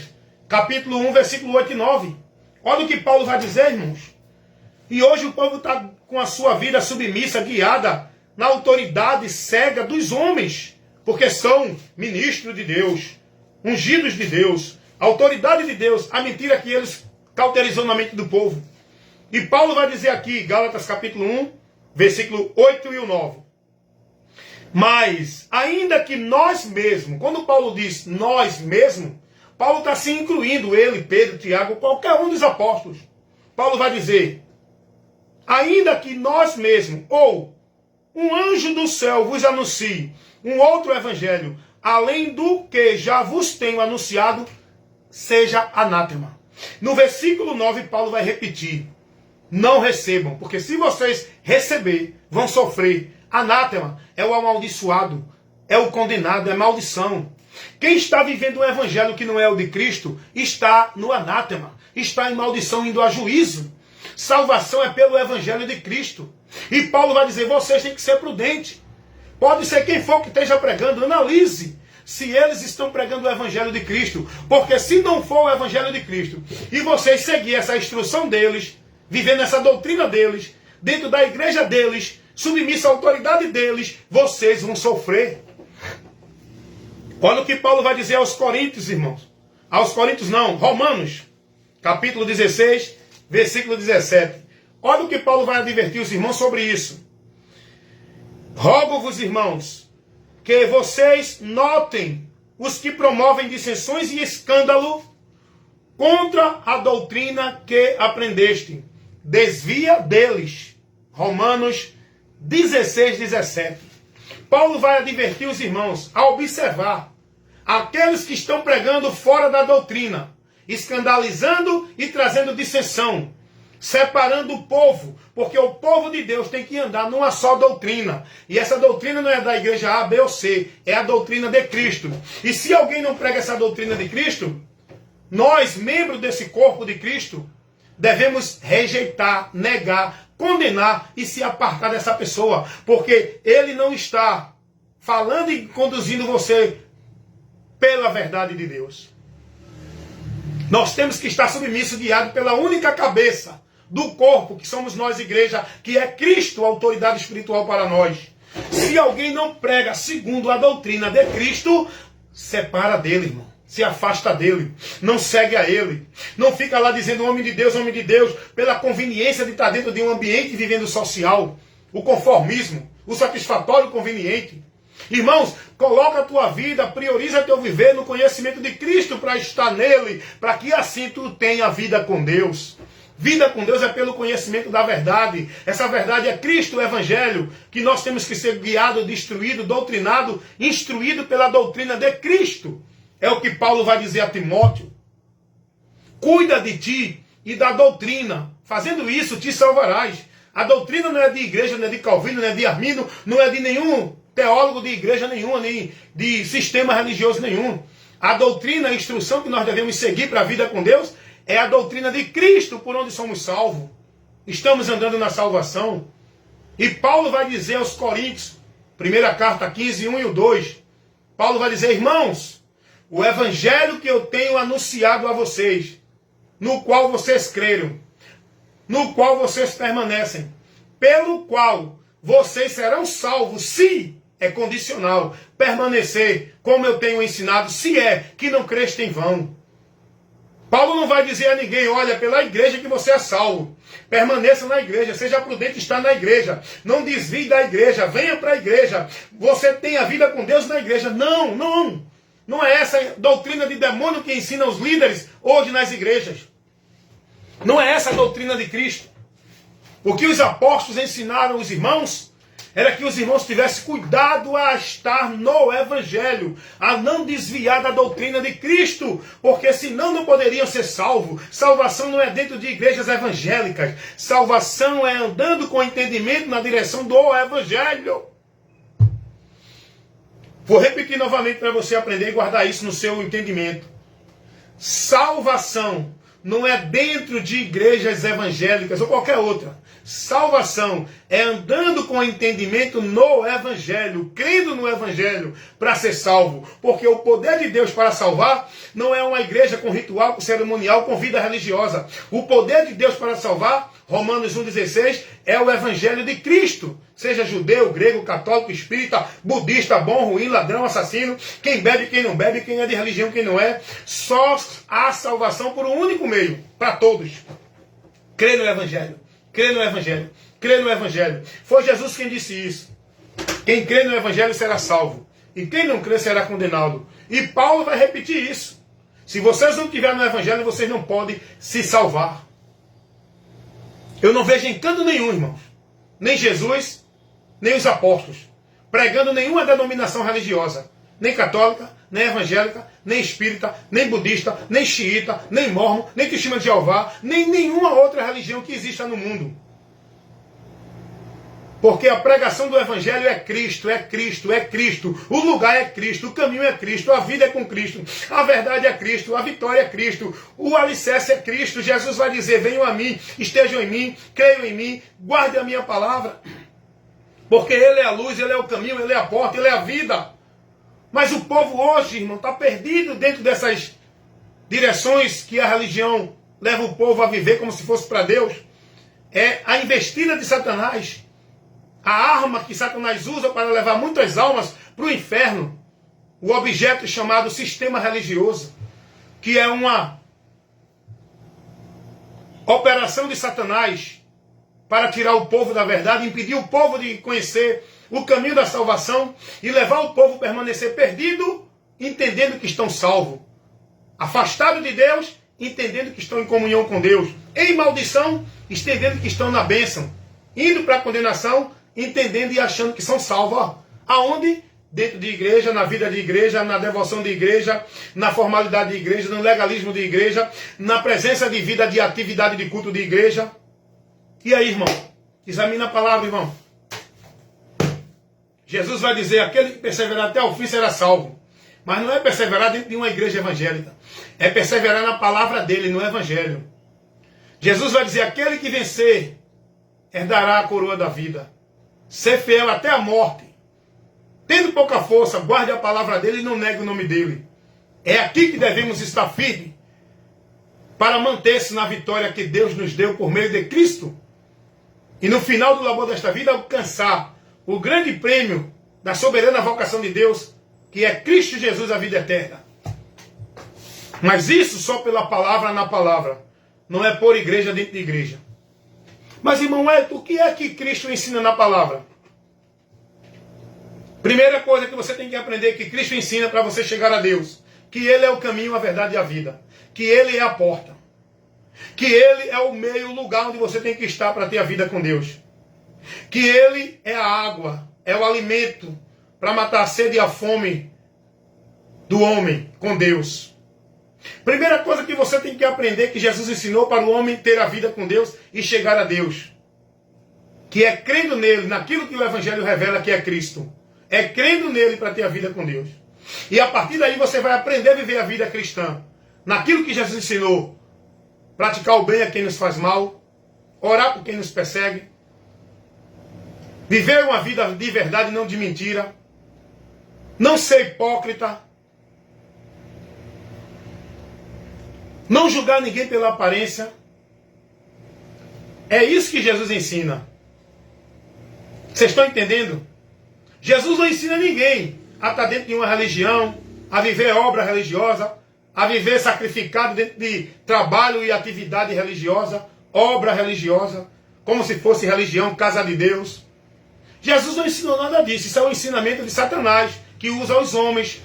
capítulo 1, versículo 8 e 9. Olha o que Paulo vai dizer, irmãos. E hoje o povo está com a sua vida submissa, guiada na autoridade cega dos homens, porque são ministros de Deus, ungidos de Deus, autoridade de Deus, a mentira que eles cauterizou na mente do povo. E Paulo vai dizer aqui, Gálatas capítulo 1, versículo 8 e 9. Mas, ainda que nós mesmos, quando Paulo diz nós mesmos, Paulo está se incluindo, ele, Pedro, Tiago, qualquer um dos apóstolos. Paulo vai dizer, ainda que nós mesmos, ou um anjo do céu vos anuncie um outro evangelho, além do que já vos tenho anunciado, seja anátema. No versículo 9, Paulo vai repetir, não recebam, porque se vocês receber, vão sofrer. Anátema é o amaldiçoado, é o condenado, é maldição. Quem está vivendo um evangelho que não é o de Cristo, está no anátema, está em maldição, indo a juízo. Salvação é pelo evangelho de Cristo. E Paulo vai dizer, vocês têm que ser prudentes. Pode ser quem for que esteja pregando, analise se eles estão pregando o evangelho de Cristo. Porque se não for o evangelho de Cristo, e vocês seguir essa instrução deles, vivendo essa doutrina deles, dentro da igreja deles, submissa à autoridade deles, vocês vão sofrer. Olha o que Paulo vai dizer aos Coríntios, irmãos. Aos Coríntios não, Romanos, capítulo 16, versículo 17. Olha o que Paulo vai advertir os irmãos sobre isso. Rogo-vos, irmãos, que vocês notem os que promovem dissensões e escândalo contra a doutrina que aprendeste. Desvia deles. Romanos 16, 17. Paulo vai advertir os irmãos a observar aqueles que estão pregando fora da doutrina, escandalizando e trazendo dissensão, separando o povo, porque o povo de Deus tem que andar numa só doutrina. E essa doutrina não é da igreja A, B ou C, é a doutrina de Cristo. E se alguém não prega essa doutrina de Cristo, nós, membros desse corpo de Cristo, devemos rejeitar, negar, condenar e se apartar dessa pessoa, porque ele não está falando e conduzindo você pela verdade de Deus. Nós temos que estar submissos, guiados pela única cabeça do corpo, que somos nós, igreja, que é Cristo, a autoridade espiritual para nós. Se alguém não prega segundo a doutrina de Cristo, separa dele, irmão. Se afasta dele, não segue a ele. Não fica lá dizendo homem de Deus, pela conveniência de estar dentro de um ambiente vivendo social, o conformismo, o satisfatório conveniente. Irmãos, coloca a tua vida, prioriza teu viver no conhecimento de Cristo para estar nele, para que assim tu tenha vida com Deus. Vida com Deus é pelo conhecimento da verdade. Essa verdade é Cristo, o Evangelho, que nós temos que ser guiado, destruído, doutrinado, instruído pela doutrina de Cristo. É o que Paulo vai dizer a Timóteo. Cuida de ti e da doutrina. Fazendo isso, te salvarás. A doutrina não é de igreja, não é de Calvino, não é de Armino, não é de nenhum teólogo de igreja nenhuma, nem de sistema religioso nenhum. A doutrina, a instrução que nós devemos seguir para a vida com Deus é a doutrina de Cristo, por onde somos salvos. Estamos andando na salvação. E Paulo vai dizer aos Coríntios, primeira carta 15, 1 e 2, Paulo vai dizer, irmãos, o evangelho que eu tenho anunciado a vocês, no qual vocês creram, no qual vocês permanecem, pelo qual vocês serão salvos, se é condicional, permanecer, como eu tenho ensinado, se é que não creste em vão. Paulo não vai dizer a ninguém, olha, pela igreja que você é salvo. Permaneça na igreja, seja prudente estar na igreja. Não desvie da igreja, venha para a igreja. Você tem a vida com Deus na igreja. Não, não. Não é essa doutrina de demônio que ensina os líderes hoje nas igrejas. Não é essa a doutrina de Cristo. O que os apóstolos ensinaram os irmãos era que os irmãos tivessem cuidado a estar no Evangelho, a não desviar da doutrina de Cristo, porque senão não poderiam ser salvos. Salvação não é dentro de igrejas evangélicas. Salvação é andando com entendimento na direção do Evangelho. Vou repetir novamente para você aprender e guardar isso no seu entendimento. Salvação não é dentro de igrejas evangélicas ou qualquer outra. Salvação é andando com entendimento no Evangelho, crendo no Evangelho para ser salvo. Porque o poder de Deus para salvar não é uma igreja com ritual, com cerimonial, com vida religiosa. O poder de Deus para salvar, Romanos 1,16, é o Evangelho de Cristo. Seja judeu, grego, católico, espírita, budista, bom, ruim, ladrão, assassino, quem bebe, quem não bebe, quem é de religião, quem não é. Só há salvação por um único meio, para todos. Crê no Evangelho. Crê no Evangelho. Crê no Evangelho. Foi Jesus quem disse isso. Quem crê no Evangelho será salvo. E quem não crê será condenado. E Paulo vai repetir isso. Se vocês não estiverem no Evangelho, vocês não podem se salvar. Eu não vejo em canto nenhum, irmãos. Nem Jesus, nem os apóstolos. Pregando nenhuma denominação religiosa. Nem católica, nem evangélica, nem espírita, nem budista, nem xiita, nem mormon, nem testemunho de Jeová, nem nenhuma outra religião que exista no mundo. Porque a pregação do Evangelho é Cristo, é Cristo, é Cristo. O lugar é Cristo, o caminho é Cristo, a vida é com Cristo, a verdade é Cristo, a vitória é Cristo, o alicerce é Cristo. Jesus vai dizer, venham a mim, estejam em mim, creiam em mim, guardem a minha palavra. Porque Ele é a luz, Ele é o caminho, Ele é a porta, Ele é a vida. Mas o povo hoje, irmão, está perdido dentro dessas direções que a religião leva o povo a viver como se fosse para Deus. É a investida de Satanás. A arma que Satanás usa para levar muitas almas para o inferno. O objeto chamado sistema religioso. Que é uma operação de Satanás para tirar o povo da verdade, impedir o povo de conhecer o caminho da salvação e levar o povo a permanecer perdido, entendendo que estão salvos. Afastado de Deus, entendendo que estão em comunhão com Deus. Em maldição, entendendo que estão na bênção. Indo para a condenação, entendendo e achando que são salvos. Aonde? Dentro de igreja, na vida de igreja, na devoção de igreja, na formalidade de igreja, no legalismo de igreja, na presença de vida, de atividade de culto de igreja. E aí, irmão? Examina a palavra, irmão. Jesus vai dizer, aquele que perseverar até o fim será salvo. Mas não é perseverar dentro de uma igreja evangélica. É perseverar na palavra dele, no evangelho. Jesus vai dizer, aquele que vencer, herdará a coroa da vida. Ser fiel até a morte. Tendo pouca força, guarde a palavra dele e não negue o nome dele. É aqui que devemos estar firmes para manter-se na vitória que Deus nos deu por meio de Cristo. E no final do labor desta vida, alcançar o grande prêmio da soberana vocação de Deus, que é Cristo Jesus, a vida eterna. Mas isso só pela palavra na palavra. Não é por igreja dentro de igreja. Mas, irmão Elton, o que é que Cristo ensina na palavra? Primeira coisa que você tem que aprender é que Cristo ensina para você chegar a Deus. Que Ele é o caminho, a verdade e a vida. Que Ele é a porta. Que Ele é o meio, o lugar onde você tem que estar para ter a vida com Deus. Que Ele é a água, é o alimento para matar a sede e a fome do homem com Deus. Primeira coisa que você tem que aprender que Jesus ensinou para o homem ter a vida com Deus e chegar a Deus. Que é crendo nele, naquilo que o Evangelho revela que é Cristo. É crendo nele para ter a vida com Deus. E a partir daí você vai aprender a viver a vida cristã. Naquilo que Jesus ensinou. Praticar o bem a quem nos faz mal. Orar por quem nos persegue. Viver uma vida de verdade e não de mentira. Não ser hipócrita. Não julgar ninguém pela aparência. É isso que Jesus ensina. Vocês estão entendendo? Jesus não ensina ninguém a estar dentro de uma religião, a viver obra religiosa, a viver sacrificado dentro de trabalho e atividade religiosa, obra religiosa, como se fosse religião, casa de Deus. Jesus não ensinou nada disso. Isso é um ensinamento de Satanás, que usa os homens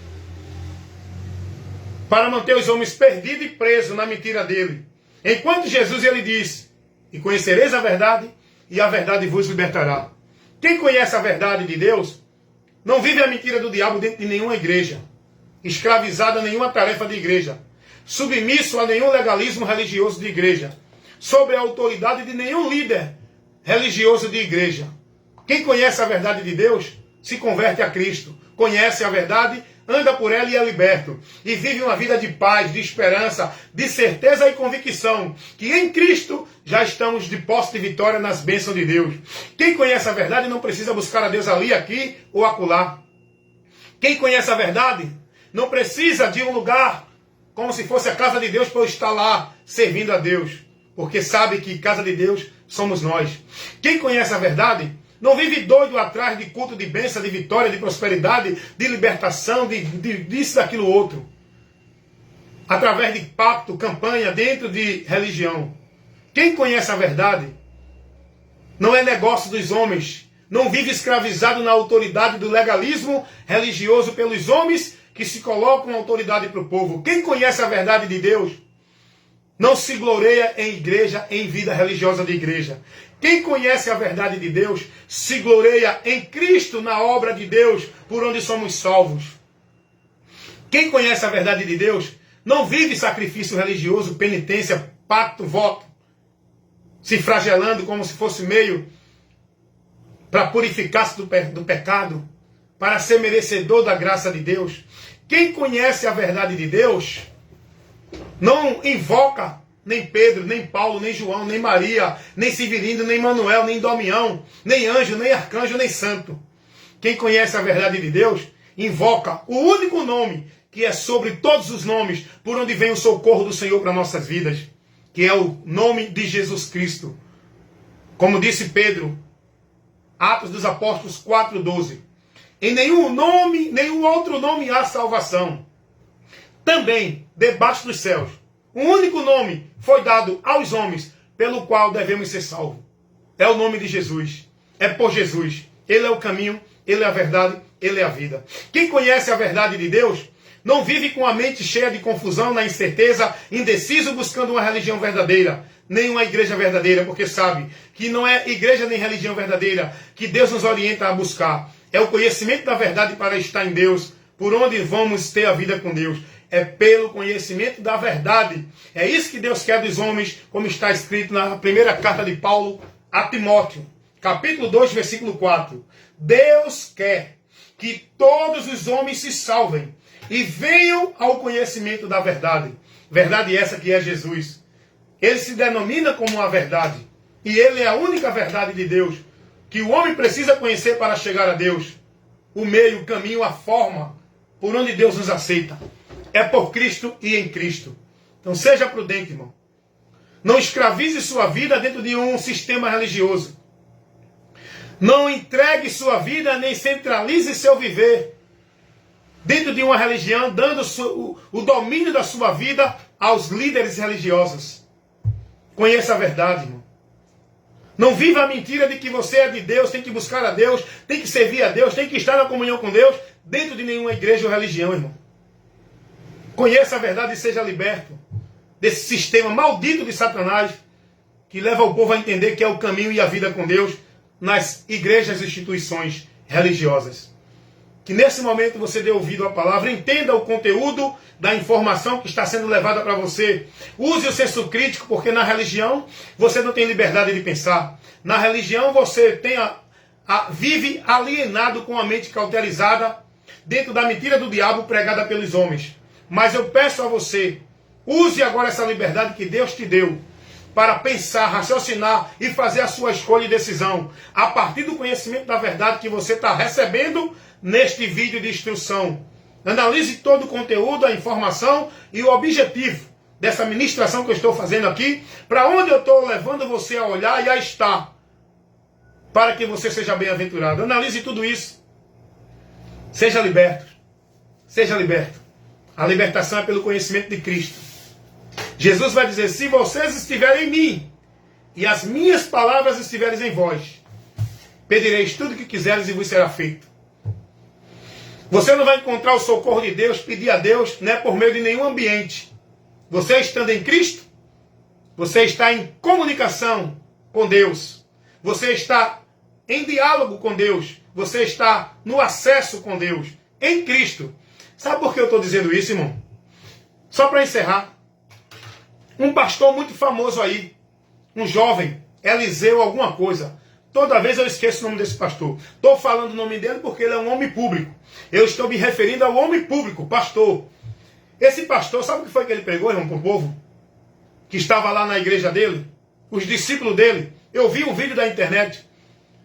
para manter os homens perdidos e presos na mentira dele. Enquanto Jesus ele disse, e conhecereis a verdade, e a verdade vos libertará. Quem conhece a verdade de Deus, não vive a mentira do diabo dentro de nenhuma igreja, escravizado a nenhuma tarefa de igreja, submisso a nenhum legalismo religioso de igreja, sob a autoridade de nenhum líder religioso de igreja. Quem conhece a verdade de Deus, se converte a Cristo, conhece a verdade, anda por ela e é liberto. E vive uma vida de paz, de esperança, de certeza e convicção. Que em Cristo já estamos de posse de vitória nas bênçãos de Deus. Quem conhece a verdade não precisa buscar a Deus ali, aqui ou acolá. Quem conhece a verdade não precisa de um lugar como se fosse a casa de Deus para eu estar lá servindo a Deus. Porque sabe que casa de Deus somos nós. Quem conhece a verdade não vive doido atrás de culto de bênção, de vitória, de prosperidade, de libertação, disso, daquilo outro. Através de pacto, campanha, dentro de religião. Quem conhece a verdade não é negócio dos homens. Não vive escravizado na autoridade do legalismo religioso pelos homens que se colocam autoridade para o povo. Quem conhece a verdade de Deus não se gloreia em igreja, em vida religiosa de igreja. Quem conhece a verdade de Deus se gloreia em Cristo, na obra de Deus, por onde somos salvos. Quem conhece a verdade de Deus não vive sacrifício religioso, penitência, pacto, voto, se flagelando como se fosse meio para purificar-se do pecado, para ser merecedor da graça de Deus. Quem conhece a verdade de Deus não invoca nem Pedro, nem Paulo, nem João, nem Maria, nem Severino, nem Manuel, nem Damião, nem anjo, nem arcanjo, nem santo. Quem conhece a verdade de Deus, invoca o único nome que é sobre todos os nomes, por onde vem o socorro do Senhor para nossas vidas, que é o nome de Jesus Cristo. Como disse Pedro, Atos dos Apóstolos 4:12. Em nenhum outro nome há salvação. Também, debaixo dos céus, um único nome foi dado aos homens, pelo qual devemos ser salvos. É o nome de Jesus. É por Jesus. Ele é o caminho, Ele é a verdade, Ele é a vida. Quem conhece a verdade de Deus, não vive com a mente cheia de confusão, na incerteza, indeciso, buscando uma religião verdadeira, nem uma igreja verdadeira, porque sabe que não é igreja nem religião verdadeira que Deus nos orienta a buscar. É o conhecimento da verdade para estar em Deus, por onde vamos ter a vida com Deus. É pelo conhecimento da verdade. É isso que Deus quer dos homens, como está escrito na primeira carta de Paulo a Timóteo, capítulo 2, versículo 4. Deus quer que todos os homens se salvem e venham ao conhecimento da verdade. Verdade essa que é Jesus. Ele se denomina como a verdade. E ele é a única verdade de Deus que o homem precisa conhecer para chegar a Deus. O meio, o caminho, a forma por onde Deus nos aceita. É por Cristo e em Cristo. Então seja prudente, irmão. Não escravize sua vida dentro de um sistema religioso. Não entregue sua vida nem centralize seu viver dentro de uma religião, dando o domínio da sua vida aos líderes religiosos. Conheça a verdade, irmão. Não viva a mentira de que você é de Deus, tem que buscar a Deus, tem que servir a Deus, tem que estar na comunhão com Deus, dentro de nenhuma igreja ou religião, irmão. Conheça a verdade e seja liberto desse sistema maldito de Satanás, que leva o povo a entender que é o caminho e a vida com Deus nas igrejas e instituições religiosas. Que nesse momento você dê ouvido à palavra, entenda o conteúdo da informação que está sendo levada para você. Use o senso crítico, porque na religião você não tem liberdade de pensar. Na religião você vive alienado com a mente cauterizada dentro da mentira do diabo pregada pelos homens. Mas eu peço a você, use agora essa liberdade que Deus te deu para pensar, raciocinar e fazer a sua escolha e decisão a partir do conhecimento da verdade que você está recebendo neste vídeo de instrução. Analise todo o conteúdo, a informação e o objetivo dessa ministração que eu estou fazendo aqui, para onde eu estou levando você a olhar e a estar, para que você seja bem-aventurado. Analise tudo isso. Seja liberto. Seja liberto. A libertação é pelo conhecimento de Cristo. Jesus vai dizer, se vocês estiverem em mim, e as minhas palavras estiverem em vós, pedireis tudo o que quiseres e vos será feito. Você não vai encontrar o socorro de Deus, pedir a Deus, não é por meio de nenhum ambiente. Você estando em Cristo, você está em comunicação com Deus. Você está em diálogo com Deus. Você está no acesso com Deus, em Cristo. Sabe por que eu estou dizendo isso, irmão? Só para encerrar. Um pastor muito famoso aí, um jovem, Eliseu alguma coisa. Toda vez eu esqueço o nome desse pastor. Estou falando o nome dele porque ele é um homem público. Eu estou me referindo ao homem público, pastor. Esse pastor, sabe o que foi que ele pregou, irmão, com o povo? Que estava lá na igreja dele? Os discípulos dele. Eu vi um vídeo da internet.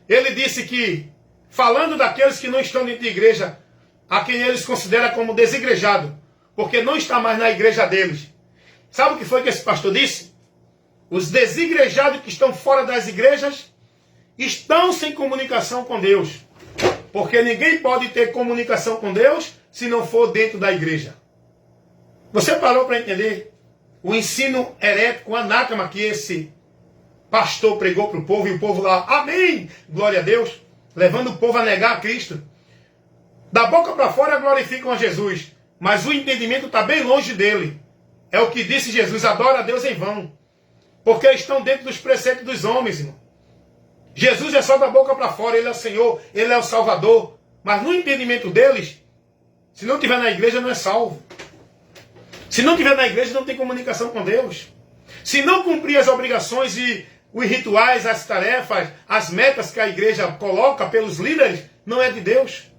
Ele disse que, falando daqueles que não estão dentro de igreja, a quem eles consideram como desigrejado, porque não está mais na igreja deles. Sabe o que foi que esse pastor disse? Os desigrejados que estão fora das igrejas estão sem comunicação com Deus. Porque ninguém pode ter comunicação com Deus se não for dentro da igreja. Você parou para entender o ensino herético, anátema que esse pastor pregou para o povo, e o povo lá, amém, glória a Deus, levando o povo a negar a Cristo. Da boca para fora glorificam a Jesus, mas o entendimento está bem longe dele. É o que disse Jesus, adora a Deus em vão, porque estão dentro dos preceitos dos homens, irmão. Jesus é só da boca para fora, ele é o Senhor, ele é o Salvador, mas no entendimento deles, se não estiver na igreja não é salvo. Se não estiver na igreja não tem comunicação com Deus. Se não cumprir as obrigações e os rituais, as tarefas, as metas que a igreja coloca pelos líderes, não é de Deus.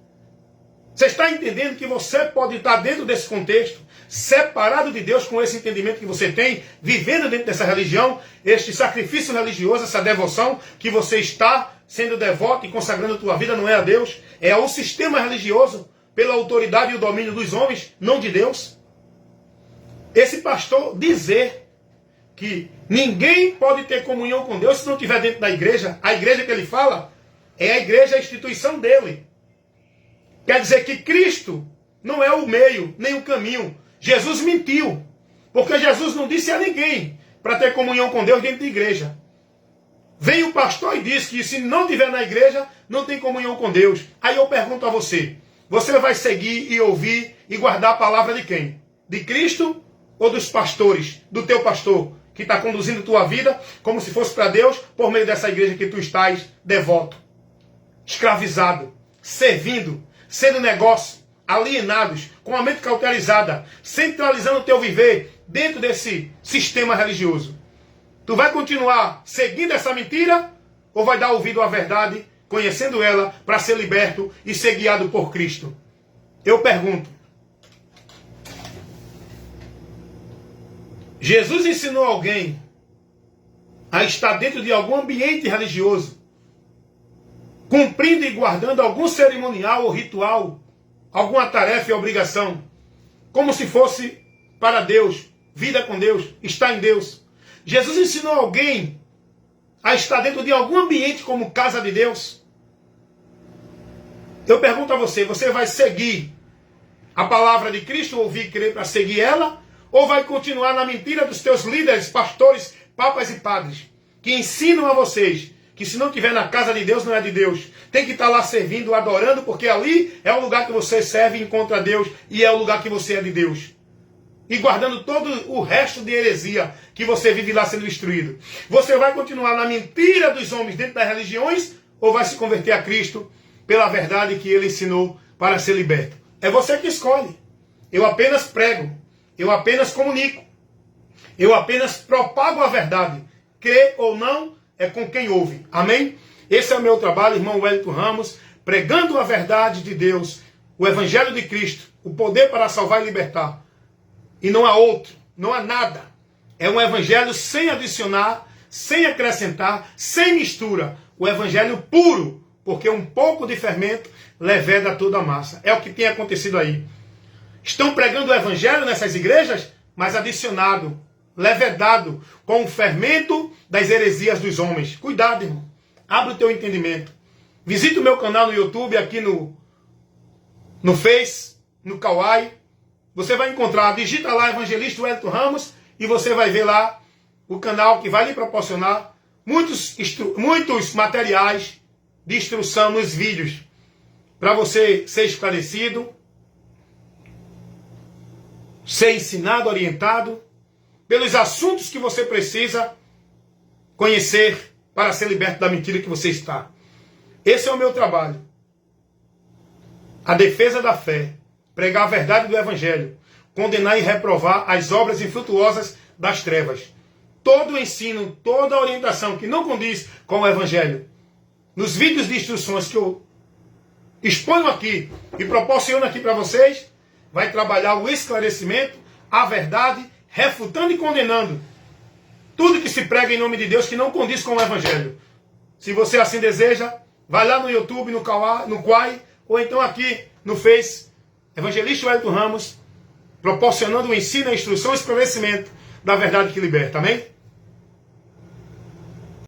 Você está entendendo que você pode estar dentro desse contexto, separado de Deus com esse entendimento que você tem, vivendo dentro dessa religião, este sacrifício religioso, essa devoção, que você está sendo devoto e consagrando a tua vida, não é a Deus, é ao sistema religioso, pela autoridade e o domínio dos homens, não de Deus. Esse pastor dizer que ninguém pode ter comunhão com Deus se não estiver dentro da igreja, a igreja que ele fala é a igreja, a instituição dele. Quer dizer que Cristo não é o meio, nem o caminho. Jesus mentiu. Porque Jesus não disse a ninguém para ter comunhão com Deus dentro da igreja. Vem o pastor e diz que se não estiver na igreja, não tem comunhão com Deus. Aí eu pergunto a você, você vai seguir e ouvir e guardar a palavra de quem? De Cristo ou dos pastores? Do teu pastor, que está conduzindo tua vida como se fosse para Deus, por meio dessa igreja que tu estás devoto, escravizado, servindo, sendo negócio, alienados, com a mente cauterizada, centralizando o teu viver dentro desse sistema religioso. Tu vai continuar seguindo essa mentira ou vai dar ouvido à verdade, conhecendo ela, para ser liberto e ser guiado por Cristo? Eu pergunto, Jesus ensinou alguém a estar dentro de algum ambiente religioso, cumprindo e guardando algum cerimonial ou ritual, alguma tarefa e obrigação, como se fosse para Deus, vida com Deus, estar em Deus. Jesus ensinou alguém a estar dentro de algum ambiente como casa de Deus. Eu pergunto a você, você vai seguir a palavra de Cristo, ouvir e crer para seguir ela, ou vai continuar na mentira dos teus líderes, pastores, papas e padres, que ensinam a vocês que se não estiver na casa de Deus, não é de Deus. Tem que estar lá servindo, adorando, porque ali é o lugar que você serve e encontra Deus, e é o lugar que você é de Deus. E guardando todo o resto de heresia que você vive lá sendo instruído. Você vai continuar na mentira dos homens dentro das religiões, ou vai se converter a Cristo pela verdade que ele ensinou para ser liberto? É você que escolhe. Eu apenas prego. Eu apenas comunico. Eu apenas propago a verdade. Crê ou não, é com quem ouve. Amém? Esse é o meu trabalho, irmão Wellington Ramos, pregando a verdade de Deus, o Evangelho de Cristo, o poder para salvar e libertar. E não há outro, não há nada. É um Evangelho sem adicionar, sem acrescentar, sem mistura. O Evangelho puro, porque um pouco de fermento leveda toda a massa. É o que tem acontecido aí. Estão pregando o Evangelho nessas igrejas, mas adicionado, levedado, com o fermento das heresias dos homens. Cuidado, irmão. Abre o teu entendimento. Visite o meu canal no YouTube, aqui no Face, no Kawaii. Você vai encontrar, digita lá Evangelista Wellington Ramos e você vai ver lá o canal que vai lhe proporcionar muitos materiais de instrução nos vídeos para você ser esclarecido, ser ensinado, orientado pelos assuntos que você precisa conhecer para ser liberto da mentira que você está. Esse é o meu trabalho. A defesa da fé. Pregar a verdade do Evangelho. Condenar e reprovar as obras infrutuosas das trevas. Todo o ensino, toda a orientação que não condiz com o Evangelho. Nos vídeos de instruções que eu exponho aqui e proporciono aqui para vocês, vai trabalhar o esclarecimento, a verdade, refutando e condenando tudo que se prega em nome de Deus que não condiz com o Evangelho. Se você assim deseja, vai lá no YouTube, no Quai, ou então aqui no Face, Evangelista Wellington Ramos, proporcionando o ensino, a instrução e o esclarecimento da verdade que liberta. Amém?